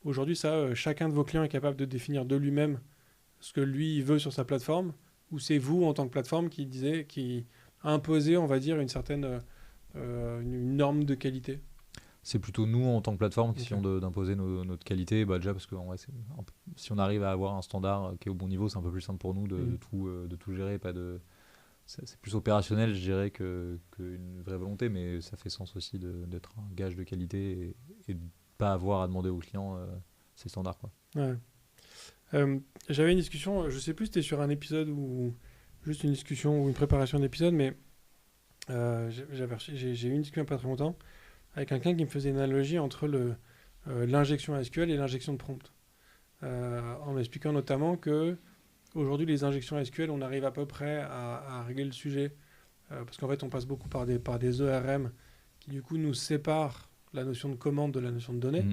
Aujourd'hui, chacun de vos clients est capable de définir de lui-même ce que lui veut sur sa plateforme, ou c'est vous en tant que plateforme qui a imposé, on va dire, une certaine une norme de qualité? C'est plutôt nous en tant que plateforme qui essayons d'imposer notre qualité, déjà parce que si on arrive à avoir un standard qui est au bon niveau, c'est un peu plus simple pour nous de tout gérer. C'est plus opérationnel, je dirais, qu'une vraie volonté, mais ça fait sens aussi d'être un gage de qualité et de pas avoir à demander aux clients ces standards, quoi. Ouais. J'avais une discussion, je sais plus si c'était sur un épisode ou juste une discussion ou une préparation d'épisode, mais j'ai eu une discussion il n'y a pas très longtemps avec quelqu'un qui me faisait une analogie entre l'injection SQL et l'injection de prompt, en m'expliquant notamment que aujourd'hui les injections SQL, on arrive à peu près à régler le sujet, parce qu'en fait on passe beaucoup par des ERM qui du coup nous sépare la notion de commande de la notion de donnée.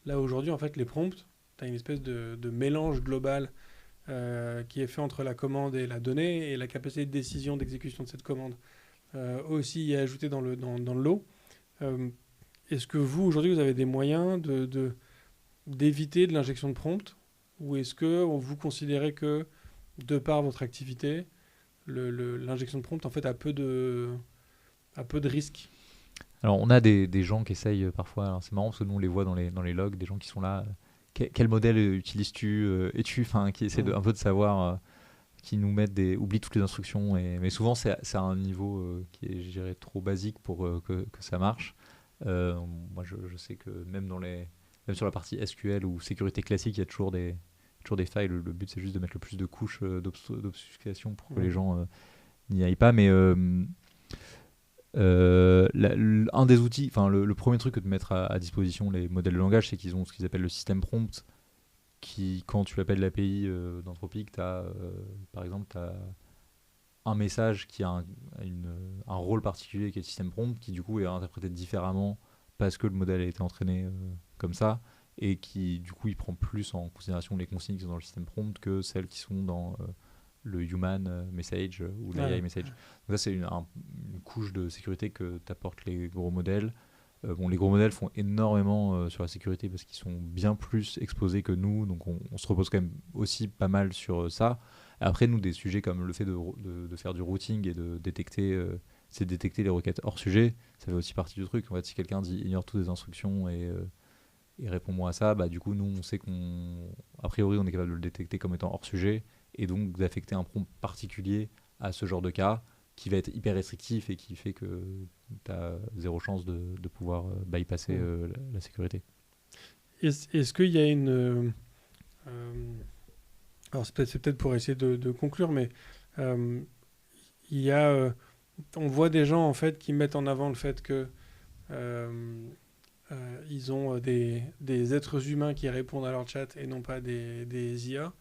Là aujourd'hui, en fait, les prompts, tu as une espèce de mélange global qui est fait entre la commande et la donnée, et la capacité de décision d'exécution de cette commande aussi est ajoutée dans le lot. Est-ce que vous, aujourd'hui, vous avez des moyens d'éviter de l'injection de prompt, ou est-ce que vous considérez que, de par votre activité, l'injection de prompt en fait a peu de risques? Alors, on a des gens qui essayent parfois, alors c'est marrant parce que nous on les voit dans les logs, des gens qui sont là, quel modèle utilises-tu, qui essaient un peu de savoir, qui nous mettent oublient toutes les instructions, mais souvent c'est à un niveau qui est, je dirais, trop basique pour que ça marche. Moi je sais que même sur la partie SQL ou sécurité classique, il y a toujours des failles. Le but c'est juste de mettre le plus de couches d'obfuscation pour que les gens n'y aillent pas, mais un des outils, le premier truc que de mettre à disposition les modèles de langage, c'est qu'ils ont ce qu'ils appellent le système prompt, qui, quand tu appelles l'API d'Anthropic, par exemple, tu as un message qui a un rôle particulier qui est le système prompt, qui du coup est interprété différemment parce que le modèle a été entraîné comme ça, et qui du coup il prend plus en considération les consignes qui sont dans le système prompt que celles qui sont dans le human message ou l'AI message. Donc ça c'est une couche de sécurité que t'apportent les gros modèles. Les gros modèles font énormément sur la sécurité parce qu'ils sont bien plus exposés que nous, donc on se repose quand même aussi pas mal sur ça. Après, nous, des sujets comme le fait de faire du routing et de détecter les requêtes hors sujet, ça fait aussi partie du truc. En fait, si quelqu'un dit ignore toutes les instructions et réponds-moi à ça, du coup, nous, on sait a priori, on est capable de le détecter comme étant hors sujet, et donc d'affecter un prompt particulier à ce genre de cas qui va être hyper restrictif et qui fait que tu as zéro chance de pouvoir bypasser la sécurité. Est-ce qu'il y a une... alors c'est peut-être pour essayer de conclure, mais il y a... on voit des gens en fait qui mettent en avant le fait que ils ont des êtres humains qui répondent à leur chat et non pas des IA.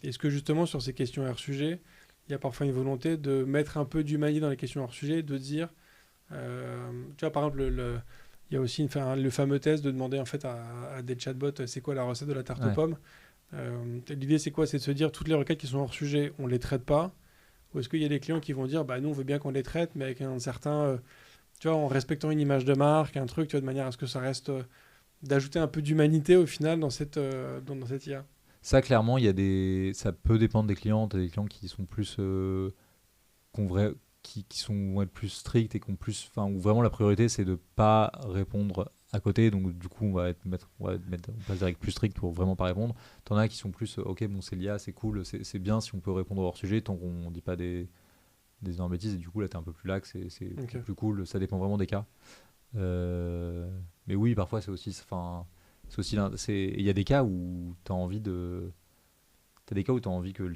Est-ce que justement sur ces questions hors sujet, il y a parfois une volonté de mettre un peu d'humanité dans les questions hors sujet, de dire, tu vois par exemple, il y a aussi le fameux test de demander en fait à des chatbots c'est quoi la recette de la tarte aux pommes. L'idée c'est quoi? C'est de se dire toutes les requêtes qui sont hors sujet, on les traite pas, ou est-ce qu'il y a des clients qui vont dire nous on veut bien qu'on les traite, mais avec un certain tu vois, en respectant une image de marque, un truc, tu vois, de manière à ce que ça reste d'ajouter un peu d'humanité au final dans cette IA. Ça, clairement, ça peut dépendre des clients. Tu as des clients qui sont plus qui vont être plus stricts et où vraiment la priorité c'est de pas répondre à côté, donc du coup on va passer avec plus strict pour vraiment pas répondre. T'en as qui sont plus ok, bon c'est l'IA, c'est cool, c'est bien si on peut répondre hors sujet tant qu'on dit pas des énormes bêtises, et du coup là t'es un peu plus lax, c'est plus cool, ça dépend vraiment des cas. Mais oui, parfois c'est aussi il y a des cas où t'as envie que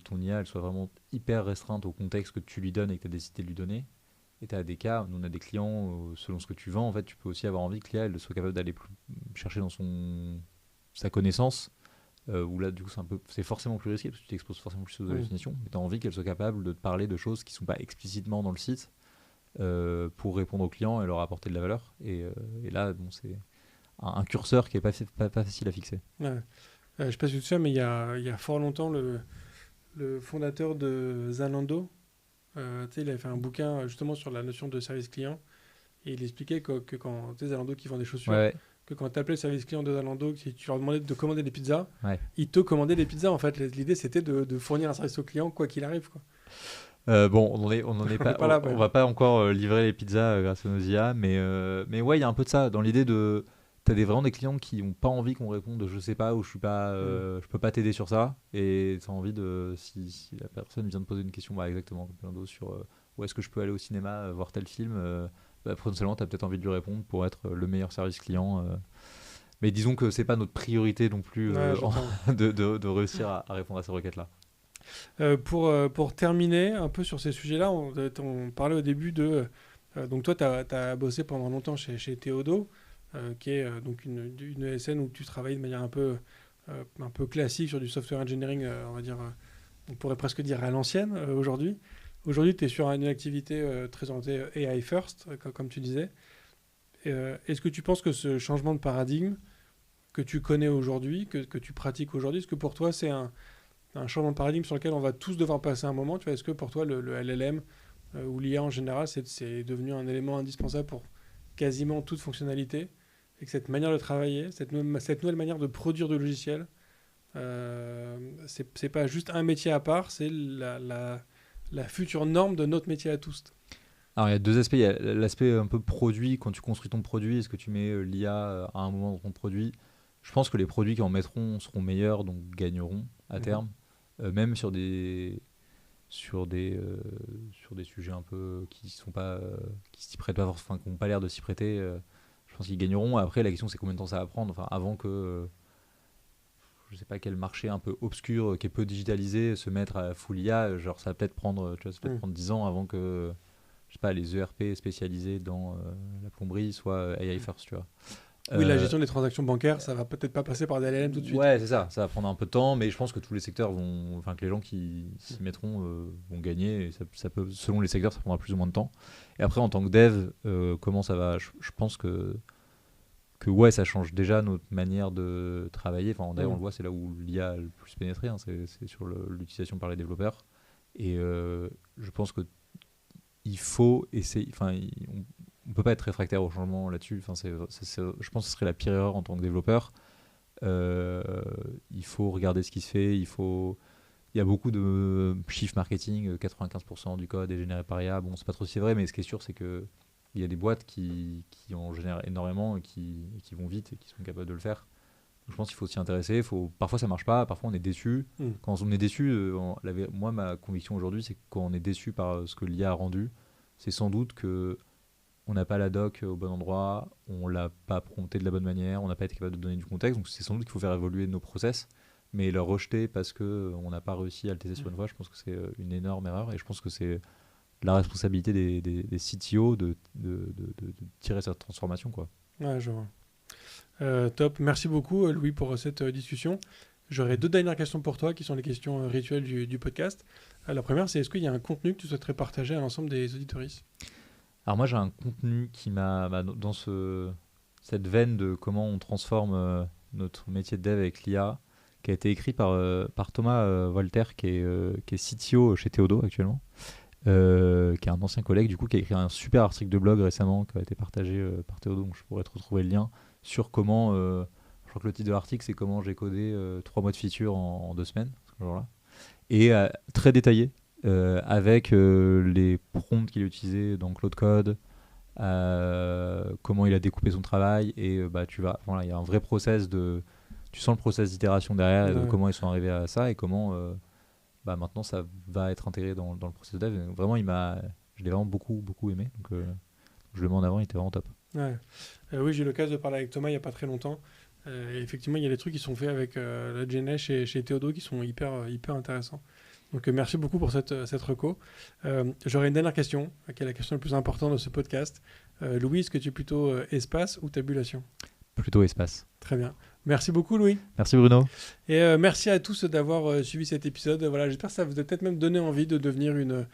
ton IA elle soit vraiment hyper restreinte au contexte que tu lui donnes et que tu as décidé de lui donner. Et tu as des cas, nous on a des clients, selon ce que tu vends, en fait, tu peux aussi avoir envie que l'IA elle soit capable d'aller chercher dans sa connaissance, où là du coup c'est forcément plus risqué parce que tu t'exposes forcément plus aux hallucinations, mais tu as envie qu'elle soit capable de te parler de choses qui ne sont pas explicitement dans le site pour répondre aux clients et leur apporter de la valeur. Et là, c'est un curseur qui n'est pas facile à fixer. Ouais. Je ne sais pas si tu sais, mais il y a fort longtemps, le fondateur de Zalando, il avait fait un bouquin justement sur la notion de service client, et il expliquait que quand Zalando qui vend des chaussures, que quand tu appelais le service client de Zalando, si tu leur demandais de commander des pizzas, ils te commandaient des pizzas. En fait, l'idée c'était de fournir un service au client quoi qu'il arrive, quoi. On va pas encore livrer les pizzas grâce à nos IA, mais ouais, il y a un peu de ça dans l'idée de t'as vraiment des clients qui n'ont pas envie qu'on réponde je sais pas, ou je peux pas t'aider sur ça, et t'as envie si la personne vient de poser une question exactement comme plein d'autres sur où est-ce que je peux aller au cinéma voir tel film, potentiellement t'as peut-être envie de lui répondre pour être le meilleur service client, mais disons que c'est pas notre priorité non plus de réussir à répondre à ces requêtes là. Pour terminer un peu sur ces sujets-là, on parlait au début donc toi, tu as bossé pendant longtemps chez Théodo, qui est donc une ESN où tu travailles de manière un peu classique sur du software engineering, on va dire, on pourrait presque dire à l'ancienne aujourd'hui. Aujourd'hui, tu es sur une activité très orientée AI first, comme tu disais. Est-ce que tu penses que ce changement de paradigme que tu connais aujourd'hui, que tu pratiques aujourd'hui, est-ce que pour toi c'est un changement de paradigme sur lequel on va tous devoir passer un moment, tu vois, est-ce que pour toi le LLM ou l'IA en général c'est devenu un élément indispensable pour quasiment toute fonctionnalité et que cette manière de travailler, cette nouvelle manière de produire de logiciels, c'est pas juste un métier à part, c'est la future norme de notre métier à tous. Alors il y a deux aspects, il y a l'aspect un peu produit, quand tu construis ton produit, est-ce que tu mets l'IA à un moment dans ton produit? Je pense que les produits qui en mettront seront meilleurs, donc gagneront à terme, même sur des sujets un peu qui s'y prêtent pas, enfin qui n'ont pas l'air de s'y prêter. Je pense qu'ils gagneront. Après la question c'est combien de temps ça va prendre, enfin avant que je sais pas quel marché un peu obscur qui est peu digitalisé se mettre à full IA, genre ça va peut-être prendre, tu vois, ça peut prendre 10 ans avant que je sais pas, les ERP spécialisés dans la plomberie soient AI first, tu vois. Oui, la gestion des transactions bancaires, ça va peut-être pas passer par des LLM tout de suite. Ouais, c'est ça. Ça va prendre un peu de temps, mais je pense que tous les secteurs que les gens qui s'y mettront vont gagner. Et ça peut, selon les secteurs, ça prendra plus ou moins de temps. Et après, en tant que dev, comment ça va? Je pense que ouais, ça change déjà notre manière de travailler. Enfin, d'ailleurs, on le voit, c'est là où l'IA a le plus pénétré. Hein, c'est sur l'utilisation par les développeurs. Et je pense que il faut essayer. Enfin, on peut pas être réfractaire au changement là-dessus. Enfin, je pense que ce serait la pire erreur en tant que développeur. Il faut regarder ce qui se fait. Il y a beaucoup de shift marketing. 95% du code est généré par IA. Bon, c'est pas trop si c'est vrai, mais ce qui est sûr, c'est que il y a des boîtes qui en génèrent énormément et qui vont vite et qui sont capables de le faire. Donc, je pense qu'il faut s'y intéresser. Parfois, ça marche pas. Parfois, on est déçu. Quand on est déçu, moi, ma conviction aujourd'hui, c'est que quand on est déçu par ce que l'IA a rendu, c'est sans doute que on n'a pas la doc au bon endroit, on l'a pas prompté de la bonne manière, on n'a pas été capable de donner du contexte, donc c'est sans doute qu'il faut faire évoluer nos process, mais le rejeter parce qu'on n'a pas réussi à le tester sur une fois, je pense que c'est une énorme erreur, et je pense que c'est la responsabilité des CTO de tirer cette transformation, quoi. Ouais, je vois. Top, merci beaucoup Louis pour cette discussion. J'aurais 2 dernières questions pour toi qui sont les questions rituelles du podcast. La première, c'est est-ce qu'il y a un contenu que tu souhaiterais partager à l'ensemble des auditoristes? Alors moi j'ai un contenu qui m'a dans cette veine de comment on transforme notre métier de dev avec l'IA, qui a été écrit par Thomas Voltaire qui est CTO chez Théodo actuellement, qui est un ancien collègue du coup, qui a écrit un super article de blog récemment qui a été partagé par Théodo, donc je pourrais te retrouver le lien sur comment, je crois que le titre de l'article c'est comment j'ai codé 3 mois de feature en 2 semaines, ce genre-là, et très détaillé. Avec les prompts qu'il a utilisés dans Claude Code, comment il a découpé son travail, et voilà, il y a un vrai process tu sens le process d'itération derrière et de comment ils sont arrivés à ça et comment maintenant ça va être intégré dans le process de dev. Et vraiment je l'ai vraiment beaucoup aimé, donc je le mets en avant, il était vraiment top. Ouais. Oui, j'ai eu l'occasion de parler avec Thomas il n'y a pas très longtemps. Et effectivement, il y a des trucs qui sont faits avec la GNS chez Théodo qui sont hyper intéressants. Donc merci beaucoup pour cette reco. J'aurais une dernière question, qui est la question la plus importante de ce podcast. Louis, est-ce que tu es plutôt espace ou tabulation? Plutôt espace. Très bien. Merci beaucoup Louis. Merci Bruno. Et merci à tous d'avoir suivi cet épisode. Voilà, j'espère que ça vous a peut-être même donné envie de devenir une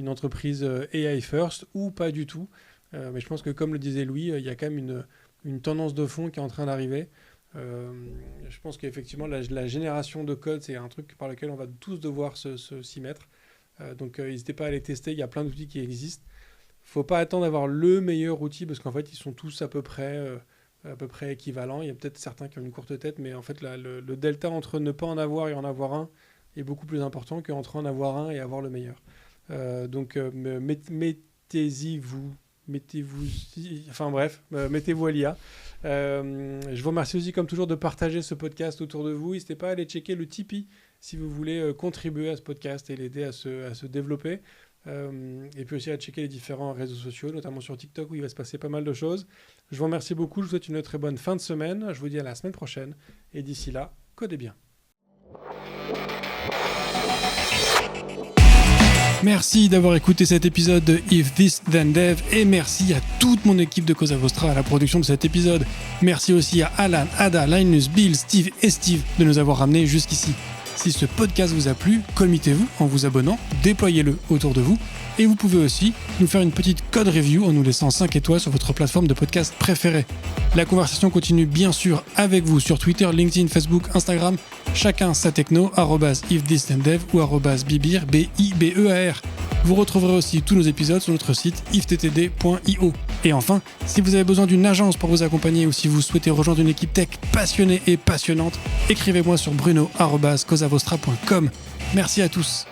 entreprise AI first ou pas du tout. Mais je pense que comme le disait Louis, il y a quand même une tendance de fond qui est en train d'arriver. Je pense qu'effectivement la génération de code c'est un truc par lequel on va tous devoir s'y mettre, donc n'hésitez pas à les tester, il y a plein d'outils qui existent. Faut pas attendre d'avoir le meilleur outil parce qu'en fait ils sont tous à peu près équivalents. Il y a peut-être certains qui ont une courte tête, mais en fait le delta entre ne pas en avoir et en avoir un est beaucoup plus important qu'entre en avoir un et avoir le meilleur. Donc mettez-vous à l'IA. Je vous remercie aussi comme toujours de partager ce podcast autour de vous. N'hésitez pas à aller checker le Tipeee si vous voulez contribuer à ce podcast et l'aider à se développer. Et puis aussi à checker les différents réseaux sociaux, notamment sur TikTok où il va se passer pas mal de choses. Je vous remercie beaucoup, je vous souhaite une très bonne fin de semaine. Je vous dis à la semaine prochaine et d'ici là, codez bien. Merci d'avoir écouté cet épisode de If This Then Dev et merci à toute mon équipe de Cosa Vostra à la production de cet épisode. Merci aussi à Alan, Ada, Linus, Bill, Steve et Steve de nous avoir ramenés jusqu'ici. Si ce podcast vous a plu, committez-vous en vous abonnant, déployez-le autour de vous. Et vous pouvez aussi nous faire une petite code review en nous laissant 5 étoiles sur votre plateforme de podcast préférée. La conversation continue bien sûr avec vous sur Twitter, LinkedIn, Facebook, Instagram, chacun sa techno, @ifthisdendev ou @bibir, B-I-B-E-A-R. Vous retrouverez aussi tous nos épisodes sur notre site ifttd.io. Et enfin, si vous avez besoin d'une agence pour vous accompagner ou si vous souhaitez rejoindre une équipe tech passionnée et passionnante, écrivez-moi sur bruno@cosavostra.com. Merci à tous.